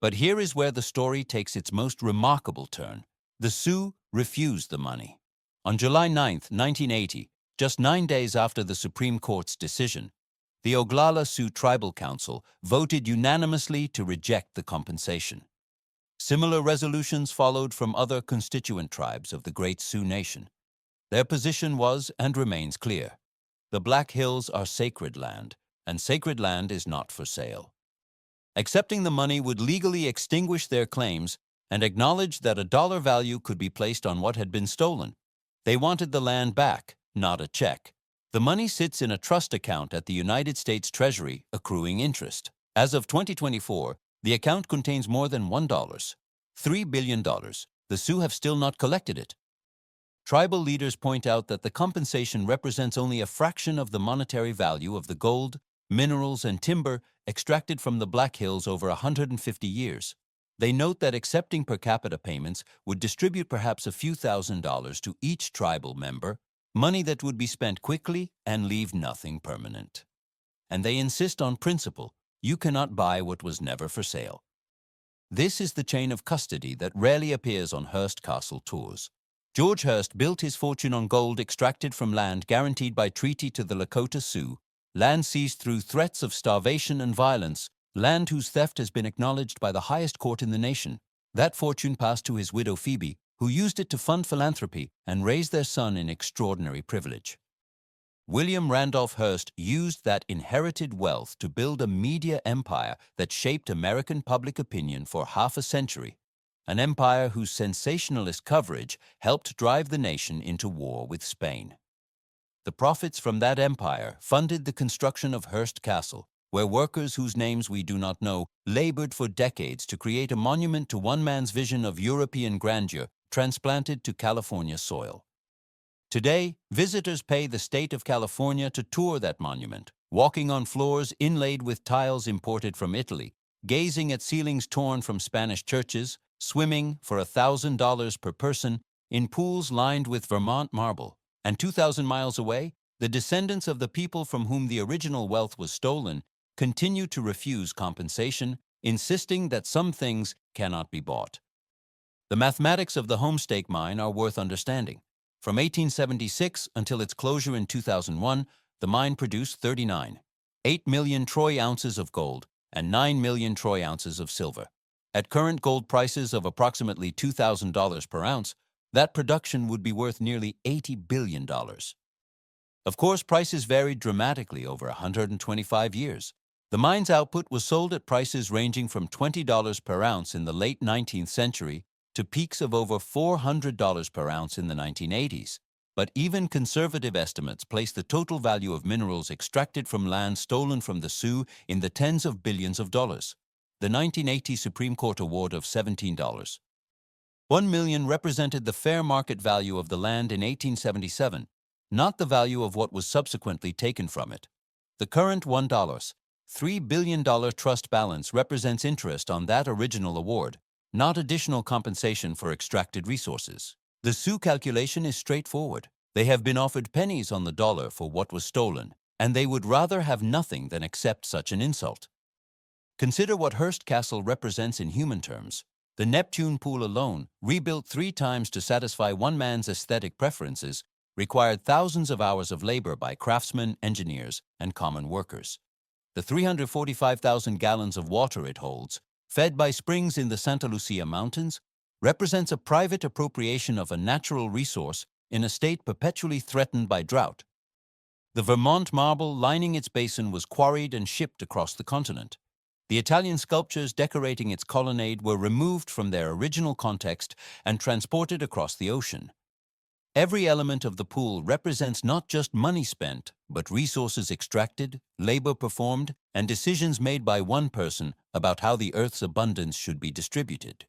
But here is where the story takes its most remarkable turn. The Sioux refused the money. On July 9, 1980, just 9 days after the Supreme Court's decision, the Oglala Sioux Tribal Council voted unanimously to reject the compensation. Similar resolutions followed from other constituent tribes of the Great Sioux Nation. Their position was and remains clear. The Black Hills are sacred land, and sacred land is not for sale. Accepting the money would legally extinguish their claims and acknowledge that a dollar value could be placed on what had been stolen. They wanted the land back, not a check. The money sits in a trust account at the United States Treasury, accruing interest. As of 2024, the account contains more than $1, $3 billion. The Sioux have still not collected it. Tribal leaders point out that the compensation represents only a fraction of the monetary value of the gold, minerals, and timber extracted from the Black Hills over 150 years. They note that accepting per capita payments would distribute perhaps a few $1,000s to each tribal member, money that would be spent quickly and leave nothing permanent. And they insist on principle: you cannot buy what was never for sale. This is the chain of custody that rarely appears on Hearst Castle tours. George Hearst built his fortune on gold extracted from land guaranteed by treaty to the Lakota Sioux, land seized through threats of starvation and violence, land whose theft has been acknowledged by the highest court in the nation. That fortune passed to his widow Phoebe, who used it to fund philanthropy and raise their son in extraordinary privilege. William Randolph Hearst used that inherited wealth to build a media empire that shaped American public opinion for half a century, an empire whose sensationalist coverage helped drive the nation into war with Spain. The profits from that empire funded the construction of Hearst Castle, where workers whose names we do not know labored for decades to create a monument to one man's vision of European grandeur transplanted to California soil. Today, visitors pay the state of California to tour that monument, walking on floors inlaid with tiles imported from Italy, gazing at ceilings torn from Spanish churches, swimming for $1,000 per person in pools lined with Vermont marble. And 2,000 miles away, the descendants of the people from whom the original wealth was stolen continue to refuse compensation, insisting that some things cannot be bought. The mathematics of the Homestake mine are worth understanding. From 1876 until its closure in 2001, the mine produced 39.8 million troy ounces of gold and 9 million troy ounces of silver. At current gold prices of approximately $2,000 per ounce, that production would be worth nearly $80 billion. Of course, prices varied dramatically over 125 years. The mine's output was sold at prices ranging from $20 per ounce in the late 19th century to peaks of over $400 per ounce in the 1980s. But even conservative estimates place the total value of minerals extracted from land stolen from the Sioux in the tens of billions of dollars. The 1980 Supreme Court award of $17. 1 million represented the fair market value of the land in 1877, not the value of what was subsequently taken from it. The current $1.3 billion trust balance represents interest on that original award, not additional compensation for extracted resources. The Sioux calculation is straightforward. They have been offered pennies on the dollar for what was stolen, and they would rather have nothing than accept such an insult. Consider what Hearst Castle represents in human terms. The Neptune pool alone, rebuilt 3 times to satisfy one man's aesthetic preferences, required thousands of hours of labor by craftsmen, engineers, and common workers. The 345,000 gallons of water it holds, fed by springs in the Santa Lucia Mountains, represents a private appropriation of a natural resource in a state perpetually threatened by drought. The Vermont marble lining its basin was quarried and shipped across the continent. The Italian sculptures decorating its colonnade were removed from their original context and transported across the ocean. Every element of the pool represents not just money spent, but resources extracted, labor performed, and decisions made by one person about how the Earth's abundance should be distributed.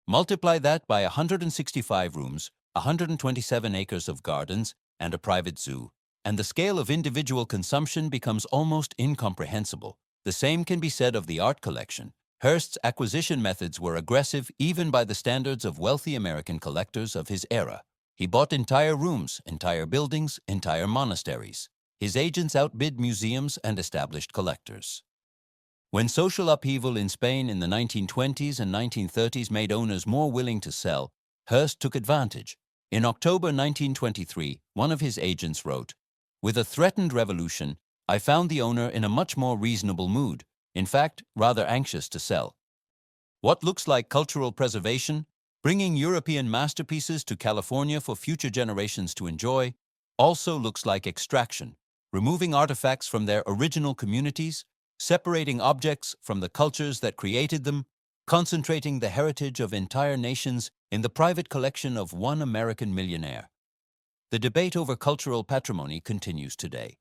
Multiply that by 165 rooms, 127 acres of gardens, and a private zoo, and the scale of individual consumption becomes almost incomprehensible. The same can be said of the art collection. Hearst's acquisition methods were aggressive even by the standards of wealthy American collectors of his era. He bought entire rooms, entire buildings, entire monasteries. His agents outbid museums and established collectors. When social upheaval in Spain in the 1920s and 1930s made owners more willing to sell, Hearst took advantage. In October 1923, one of his agents wrote, "With a threatened revolution, I found the owner in a much more reasonable mood, in fact, rather anxious to sell." What looks like cultural preservation, bringing European masterpieces to California for future generations to enjoy, also looks like extraction, removing artifacts from their original communities, separating objects from the cultures that created them, concentrating the heritage of entire nations in the private collection of one American millionaire. The debate over cultural patrimony continues today.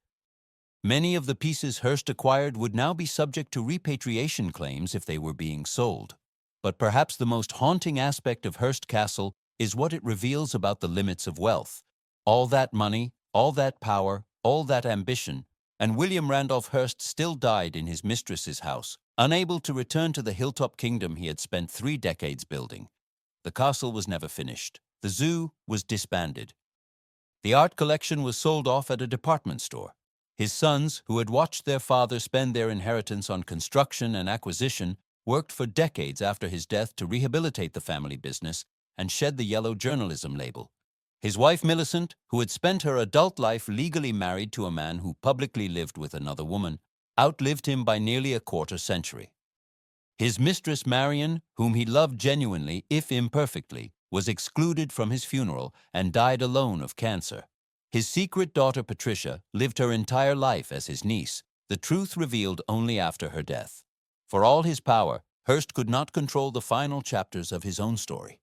Many of the pieces Hearst acquired would now be subject to repatriation claims if they were being sold. But perhaps the most haunting aspect of Hearst Castle is what it reveals about the limits of wealth. All that money, all that power, all that ambition, and William Randolph Hearst still died in his mistress's house, unable to return to the hilltop kingdom he had spent 3 decades building. The castle was never finished. The zoo was disbanded. The art collection was sold off at a department store. His sons, who had watched their father spend their inheritance on construction and acquisition, worked for decades after his death to rehabilitate the family business and shed the yellow journalism label. His wife Millicent, who had spent her adult life legally married to a man who publicly lived with another woman, outlived him by nearly a quarter century. His mistress Marion, whom he loved genuinely, if imperfectly, was excluded from his funeral and died alone of cancer. His secret daughter Patricia lived her entire life as his niece, the truth revealed only after her death. For all his power, Hearst could not control the final chapters of his own story.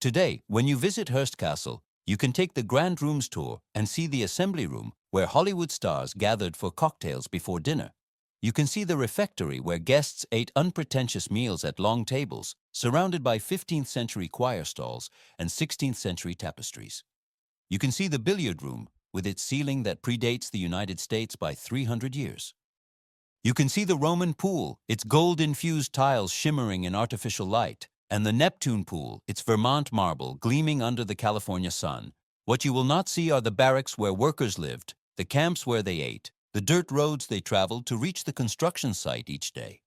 Today, when you visit Hearst Castle, you can take the Grand Rooms tour and see the assembly room where Hollywood stars gathered for cocktails before dinner. You can see the refectory where guests ate unpretentious meals at long tables, surrounded by 15th century choir stalls and 16th century tapestries. You can see the billiard room with its ceiling that predates the United States by 300 years. You can see the Roman pool, its gold-infused tiles shimmering in artificial light, and the Neptune pool, its Vermont marble gleaming under the California sun. What you will not see are the barracks where workers lived, the camps where they ate, the dirt roads they traveled to reach the construction site each day.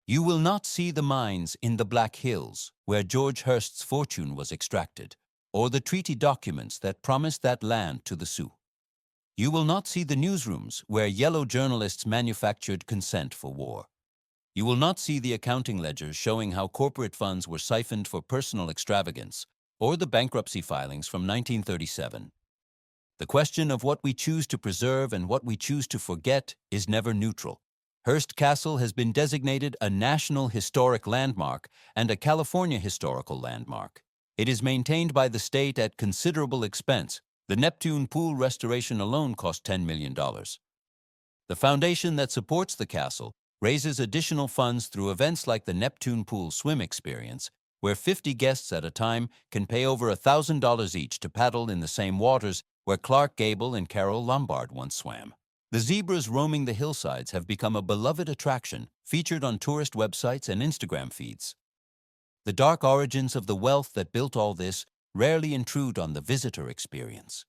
You will not see the mines in the Black Hills, where George Hearst's fortune was extracted, or the treaty documents that promised that land to the Sioux. You will not see the newsrooms where yellow journalists manufactured consent for war. You will not see the accounting ledgers showing how corporate funds were siphoned for personal extravagance, or the bankruptcy filings from 1937. The question of what we choose to preserve and what we choose to forget is never neutral. Hearst Castle has been designated a National Historic Landmark and a California Historical Landmark. It is maintained by the state at considerable expense. The Neptune Pool restoration alone cost $10 million. The foundation that supports the castle raises additional funds through events like the Neptune Pool Swim Experience, where 50 guests at a time can pay over $1,000 each to paddle in the same waters where Clark Gable and Carole Lombard once swam. The zebras roaming the hillsides have become a beloved attraction, featured on tourist websites and Instagram feeds. The dark origins of the wealth that built all this rarely intrude on the visitor experience.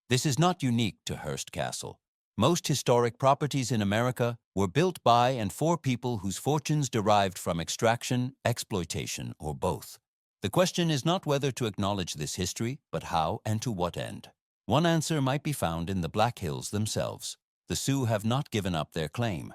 This is not unique to Hearst Castle. Most historic properties in America were built by and for people whose fortunes derived from extraction, exploitation, or both. The question is not whether to acknowledge this history, but how and to what end. One answer might be found in the Black Hills themselves. The Sioux have not given up their claim.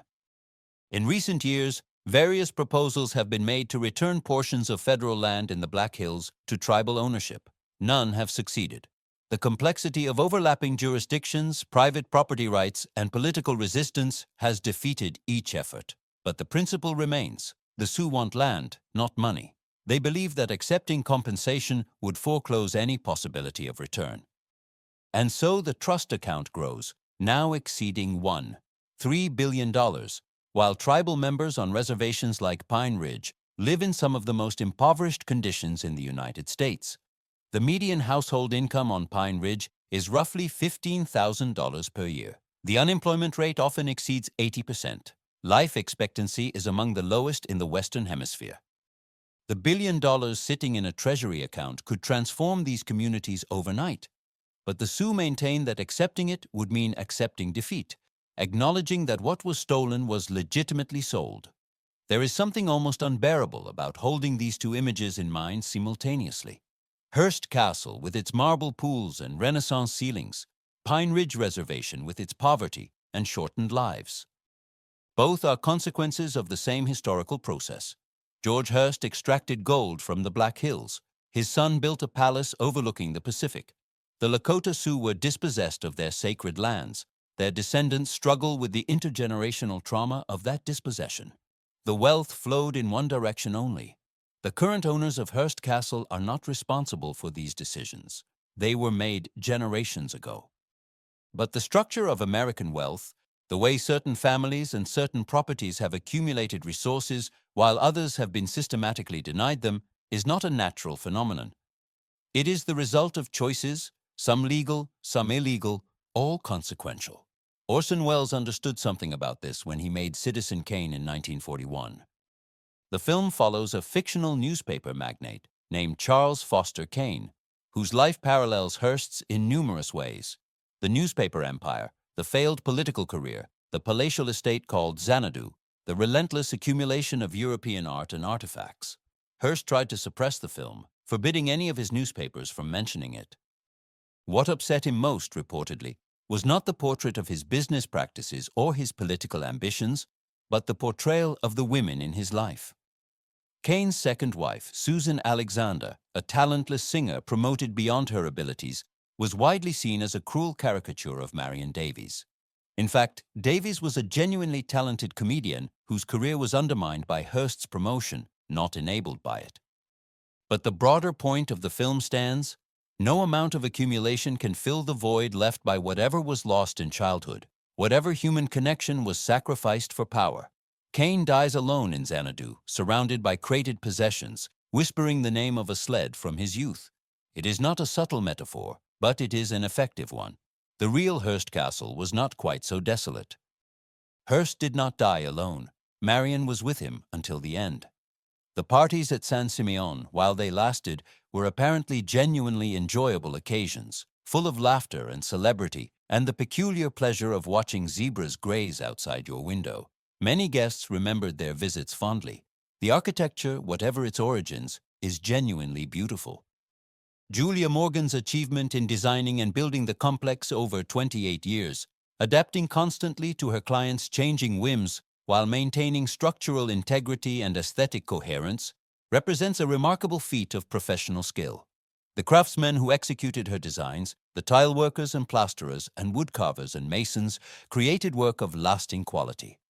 In recent years, various proposals have been made to return portions of federal land in the Black Hills to tribal ownership. None have succeeded. The complexity of overlapping jurisdictions, private property rights, and political resistance has defeated each effort. But the principle remains. The Sioux want land, not money. They believe that accepting compensation would foreclose any possibility of return. And so the trust account grows, now exceeding $3 billion, while tribal members on reservations like Pine Ridge live in some of the most impoverished conditions in the United States. The median household income on Pine Ridge is roughly $15,000 per year. The unemployment rate often exceeds 80%. Life expectancy is among the lowest in the Western Hemisphere. The $1 billion sitting in a treasury account could transform these communities overnight. But the Sioux maintain that accepting it would mean accepting defeat, acknowledging that what was stolen was legitimately sold. There is something almost unbearable about holding these two images in mind simultaneously. Hearst Castle with its marble pools and Renaissance ceilings, Pine Ridge Reservation with its poverty and shortened lives. Both are consequences of the same historical process. George Hearst extracted gold from the Black Hills. His son built a palace overlooking the Pacific. The Lakota Sioux were dispossessed of their sacred lands. Their descendants struggle with the intergenerational trauma of that dispossession. The wealth flowed in one direction only. The current owners of Hearst Castle are not responsible for these decisions. They were made generations ago. But the structure of American wealth, the way certain families and certain properties have accumulated resources while others have been systematically denied them, is not a natural phenomenon. It is the result of choices, some legal, some illegal, all consequential. Orson Welles understood something about this when he made Citizen Kane in 1941. The film follows a fictional newspaper magnate named Charles Foster Kane, whose life parallels Hearst's in numerous ways. The newspaper empire, the failed political career, the palatial estate called Xanadu, the relentless accumulation of European art and artifacts. Hearst tried to suppress the film, forbidding any of his newspapers from mentioning it. What upset him most, reportedly, was not the portrait of his business practices or his political ambitions, but the portrayal of the women in his life. Kane's second wife, Susan Alexander, a talentless singer promoted beyond her abilities, was widely seen as a cruel caricature of Marion Davies. In fact, Davies was a genuinely talented comedian whose career was undermined by Hearst's promotion, not enabled by it. But the broader point of the film stands: no amount of accumulation can fill the void left by whatever was lost in childhood, whatever human connection was sacrificed for power. Kane dies alone in Xanadu, surrounded by crated possessions, whispering the name of a sled from his youth. It is not a subtle metaphor, but it is an effective one. The real Hearst Castle was not quite so desolate. Hearst did not die alone. Marion was with him until the end. The parties at San Simeon, while they lasted, were apparently genuinely enjoyable occasions, full of laughter and celebrity, and the peculiar pleasure of watching zebras graze outside your window. Many guests remembered their visits fondly. The architecture, whatever its origins, is genuinely beautiful. Julia Morgan's achievement in designing and building the complex over 28 years, adapting constantly to her clients' changing whims while maintaining structural integrity and aesthetic coherence, represents a remarkable feat of professional skill. The craftsmen who executed her designs, the tile workers and plasterers and woodcarvers and masons, created work of lasting quality.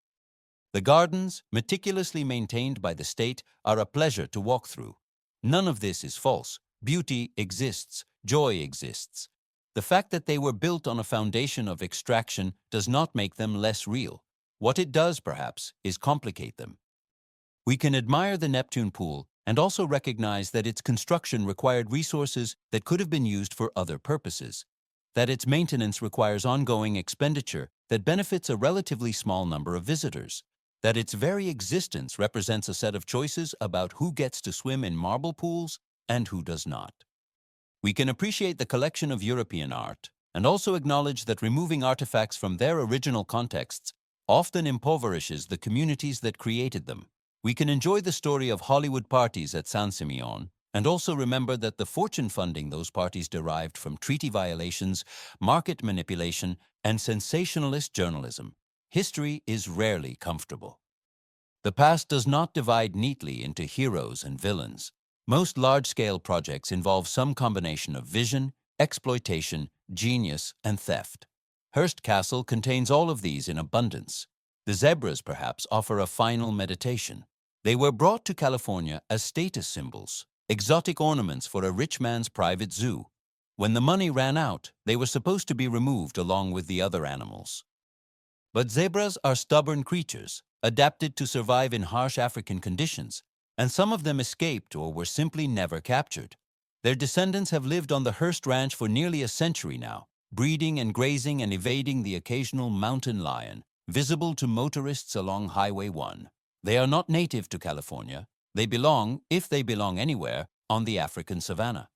The gardens, meticulously maintained by the state, are a pleasure to walk through. None of this is false. Beauty exists. Joy exists. The fact that they were built on a foundation of extraction does not make them less real. What it does, perhaps, is complicate them. We can admire the Neptune pool and also recognize that its construction required resources that could have been used for other purposes, that its maintenance requires ongoing expenditure that benefits a relatively small number of visitors, that its very existence represents a set of choices about who gets to swim in marble pools and who does not. We can appreciate the collection of European art and also acknowledge that removing artifacts from their original contexts often impoverishes the communities that created them. We can enjoy the story of Hollywood parties at San Simeon and also remember that the fortune funding those parties derived from treaty violations, market manipulation, and sensationalist journalism. History is rarely comfortable. The past does not divide neatly into heroes and villains. Most large-scale projects involve some combination of vision, exploitation, genius, and theft. Hearst Castle contains all of these in abundance. The zebras, perhaps, offer a final meditation. They were brought to California as status symbols, exotic ornaments for a rich man's private zoo. When the money ran out, they were supposed to be removed along with the other animals. But zebras are stubborn creatures, adapted to survive in harsh African conditions, and some of them escaped or were simply never captured. Their descendants have lived on the Hearst Ranch for nearly a century now, breeding and grazing and evading the occasional mountain lion, visible to motorists along Highway 1. They are not native to California. They belong, if they belong anywhere, on the African savanna.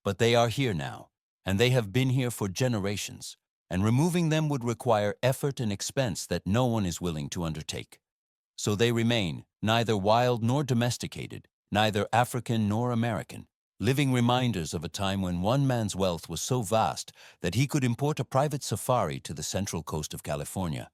But they are here now, and they have been here for generations, and removing them would require effort and expense that no one is willing to undertake. So they remain, neither wild nor domesticated, neither African nor American, living reminders of a time when one man's wealth was so vast that he could import a private safari to the central coast of California.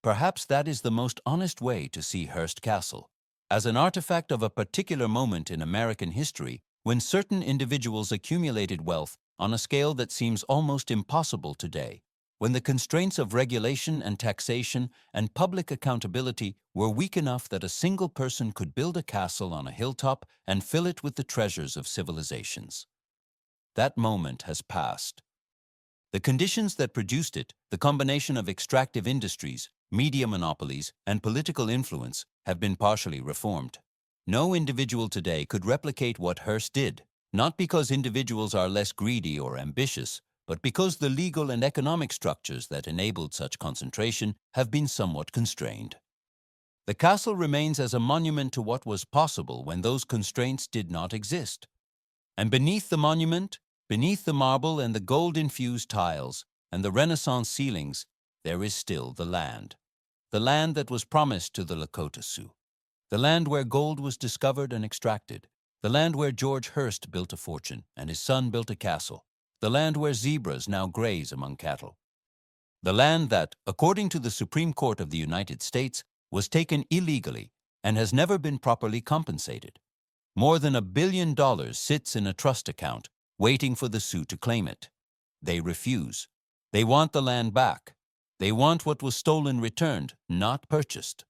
Perhaps that is the most honest way to see Hearst Castle, as an artifact of a particular moment in American history when certain individuals accumulated wealth on a scale that seems almost impossible today, when the constraints of regulation and taxation and public accountability were weak enough that a single person could build a castle on a hilltop and fill it with the treasures of civilizations. That moment has passed. The conditions that produced it, the combination of extractive industries, media monopolies, and political influence, have been partially reformed. No individual today could replicate what Hearst did, not because individuals are less greedy or ambitious, but because the legal and economic structures that enabled such concentration have been somewhat constrained. The castle remains as a monument to what was possible when those constraints did not exist. And beneath the monument, beneath the marble and the gold-infused tiles and the Renaissance ceilings, there is still the land that was promised to the Lakota Sioux, the land where gold was discovered and extracted, the land where George Hearst built a fortune and his son built a castle, the land where zebras now graze among cattle. The land that, according to the Supreme Court of the United States, was taken illegally and has never been properly compensated. More than $1 billion sits in a trust account, waiting for the Sioux to claim it. They refuse. They want the land back. They want what was stolen returned, not purchased.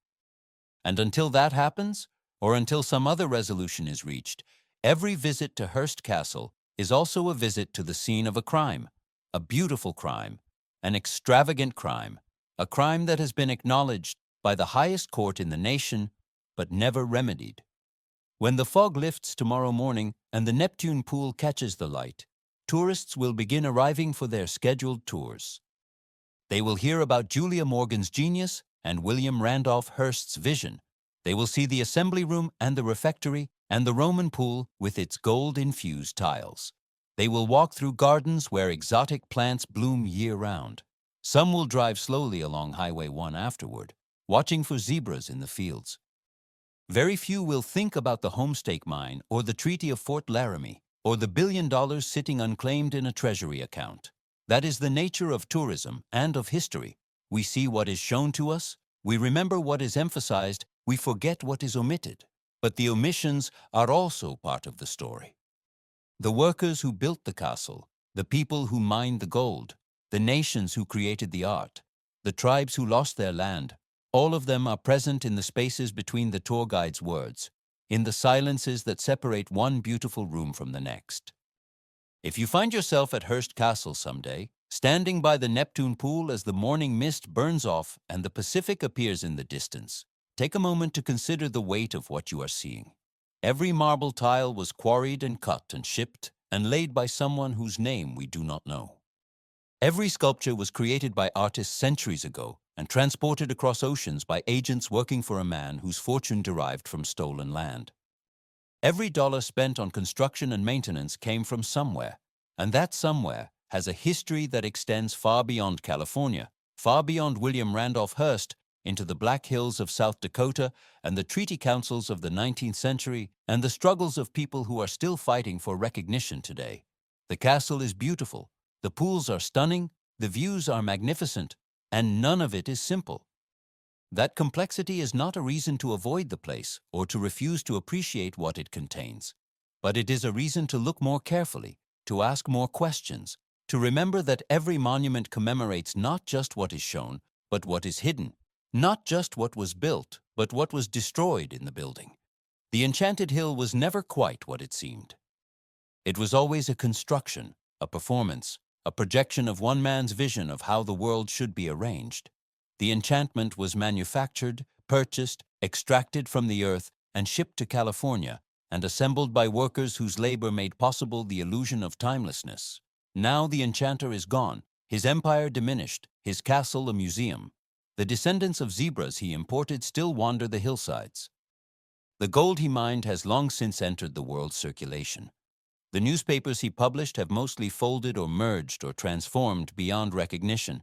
And until that happens, or until some other resolution is reached, every visit to Hearst Castle is also a visit to the scene of a crime, a beautiful crime, an extravagant crime, a crime that has been acknowledged by the highest court in the nation, but never remedied. When the fog lifts tomorrow morning and the Neptune pool catches the light, tourists will begin arriving for their scheduled tours. They will hear about Julia Morgan's genius and William Randolph Hearst's vision. They will see the assembly room and the refectory and the Roman pool with its gold-infused tiles. They will walk through gardens where exotic plants bloom year-round. Some will drive slowly along Highway 1 afterward, watching for zebras in the fields. Very few will think about the Homestake Mine or the Treaty of Fort Laramie. or the $1 billion sitting unclaimed in a treasury account. That is the nature of tourism and of history. We see what is shown to us, we remember what is emphasized, we forget what is omitted. But the omissions are also part of the story. The workers who built the castle, the people who mined the gold, the nations who created the art, the tribes who lost their land, all of them are present in the spaces between the tour guide's words, in the silences that separate one beautiful room from the next. If you find yourself at Hearst Castle someday, standing by the Neptune pool as the morning mist burns off and the Pacific appears in the distance, take a moment to consider the weight of what you are seeing. Every marble tile was quarried and cut and shipped and laid by someone whose name we do not know. Every sculpture was created by artists centuries ago and transported across oceans by agents working for a man whose fortune derived from stolen land. Every dollar spent on construction and maintenance came from somewhere, and that somewhere has a history that extends far beyond California, far beyond William Randolph Hearst, into the Black Hills of South Dakota and the treaty councils of the 19th century and the struggles of people who are still fighting for recognition today. The castle is beautiful, the pools are stunning, the views are magnificent, and none of it is simple. That complexity is not a reason to avoid the place or to refuse to appreciate what it contains, but it is a reason to look more carefully, to ask more questions, to remember that every monument commemorates not just what is shown, but what is hidden, not just what was built, but what was destroyed in the building. The Enchanted Hill was never quite what it seemed. It was always a construction, a performance, a projection of one man's vision of how the world should be arranged. The enchantment was manufactured, purchased, extracted from the earth, and shipped to California, and assembled by workers whose labor made possible the illusion of timelessness. Now the enchanter is gone, his empire diminished, his castle a museum. The descendants of zebras he imported still wander the hillsides. The gold he mined has long since entered the world's circulation. The newspapers he published have mostly folded or merged or transformed beyond recognition.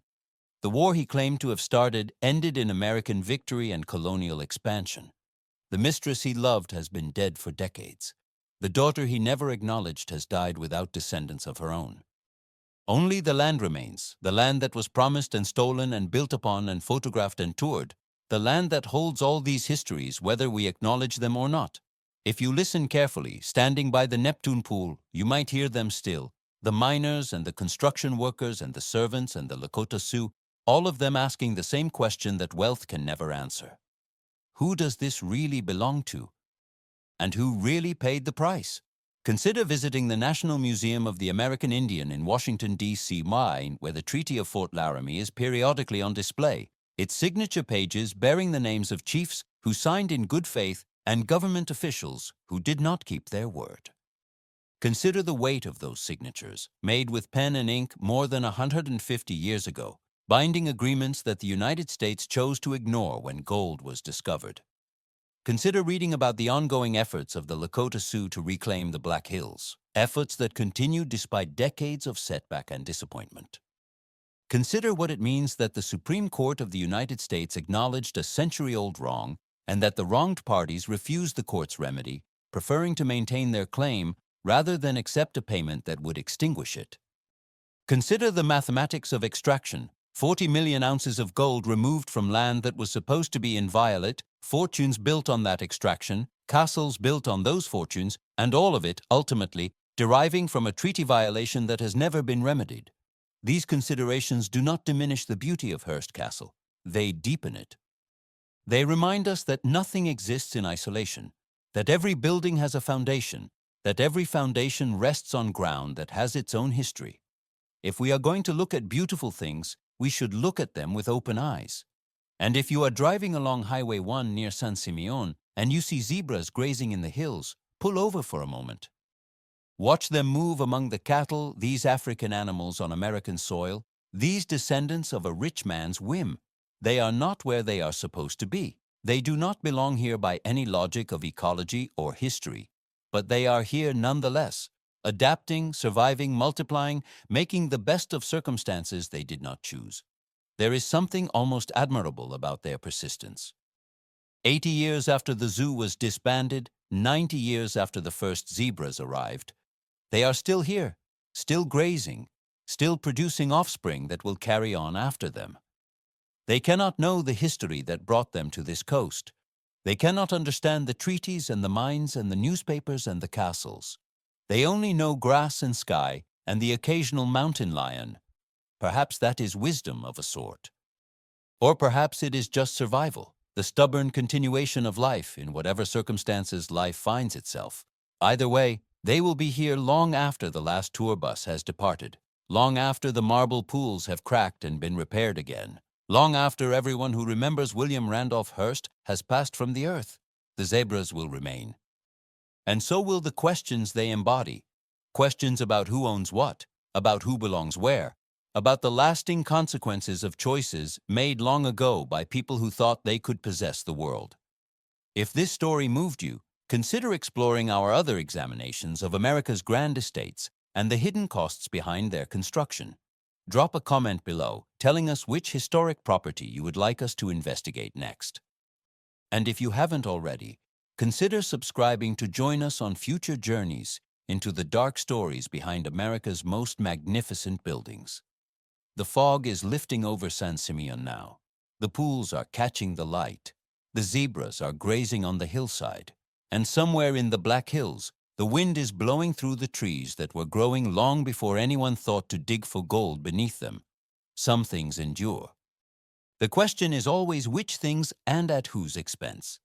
The war he claimed to have started ended in American victory and colonial expansion. The mistress he loved has been dead for decades. The daughter he never acknowledged has died without descendants of her own. Only the land remains, the land that was promised and stolen and built upon and photographed and toured, the land that holds all these histories whether we acknowledge them or not. If you listen carefully, standing by the Neptune pool, you might hear them still, the miners and the construction workers and the servants and the Lakota Sioux, all of them asking the same question that wealth can never answer. Who does this really belong to? And who really paid the price? Consider visiting the National Museum of the American Indian in Washington, D.C., where the Treaty of Fort Laramie is periodically on display, its signature pages bearing the names of chiefs who signed in good faith and government officials who did not keep their word. Consider the weight of those signatures, made with pen and ink more than 150 years ago, binding agreements that the United States chose to ignore when gold was discovered. Consider reading about the ongoing efforts of the Lakota Sioux to reclaim the Black Hills, efforts that continued despite decades of setback and disappointment. Consider what it means that the Supreme Court of the United States acknowledged a century-old wrong and that the wronged parties refused the court's remedy, preferring to maintain their claim rather than accept a payment that would extinguish it. Consider the mathematics of extraction. 40 million ounces of gold removed from land that was supposed to be inviolate, fortunes built on that extraction, castles built on those fortunes, and all of it, ultimately, deriving from a treaty violation that has never been remedied. These considerations do not diminish the beauty of Hearst Castle. They deepen it. They remind us that nothing exists in isolation, that every building has a foundation, that every foundation rests on ground that has its own history. If we are going to look at beautiful things, we should look at them with open eyes. And if you are driving along Highway 1 near San Simeon and you see zebras grazing in the hills, pull over for a moment. Watch them move among the cattle, these African animals on American soil, these descendants of a rich man's whim. They are not where they are supposed to be. They do not belong here by any logic of ecology or history, but they are here nonetheless, adapting, surviving, multiplying, making the best of circumstances they did not choose. There is something almost admirable about their persistence. 80 years after the zoo was disbanded, 90 years after the first zebras arrived, They are still here, still grazing, still producing offspring that will carry on after them. They cannot know the history that brought them to this coast. They cannot understand the treaties and the mines and the newspapers and the castles. They only know grass and sky and the occasional mountain lion. Perhaps that is wisdom of a sort. Or perhaps it is just survival, the stubborn continuation of life in whatever circumstances life finds itself. Either way, they will be here long after the last tour bus has departed, long after the marble pools have cracked and been repaired again, long after everyone who remembers William Randolph Hearst has passed from the earth. The zebras will remain. And so will the questions they embody. Questions about who owns what, about who belongs where, about the lasting consequences of choices made long ago by people who thought they could possess the world. If this story moved you, consider exploring our other examinations of America's grand estates and the hidden costs behind their construction. Drop a comment below telling us which historic property you would like us to investigate next. And if you haven't already, consider subscribing to join us on future journeys into the dark stories behind America's most magnificent buildings. The fog is lifting over San Simeon now. The pools are catching the light. The zebras are grazing on the hillside. And somewhere in the Black Hills, the wind is blowing through the trees that were growing long before anyone thought to dig for gold beneath them. Some things endure. The question is always which things and at whose expense.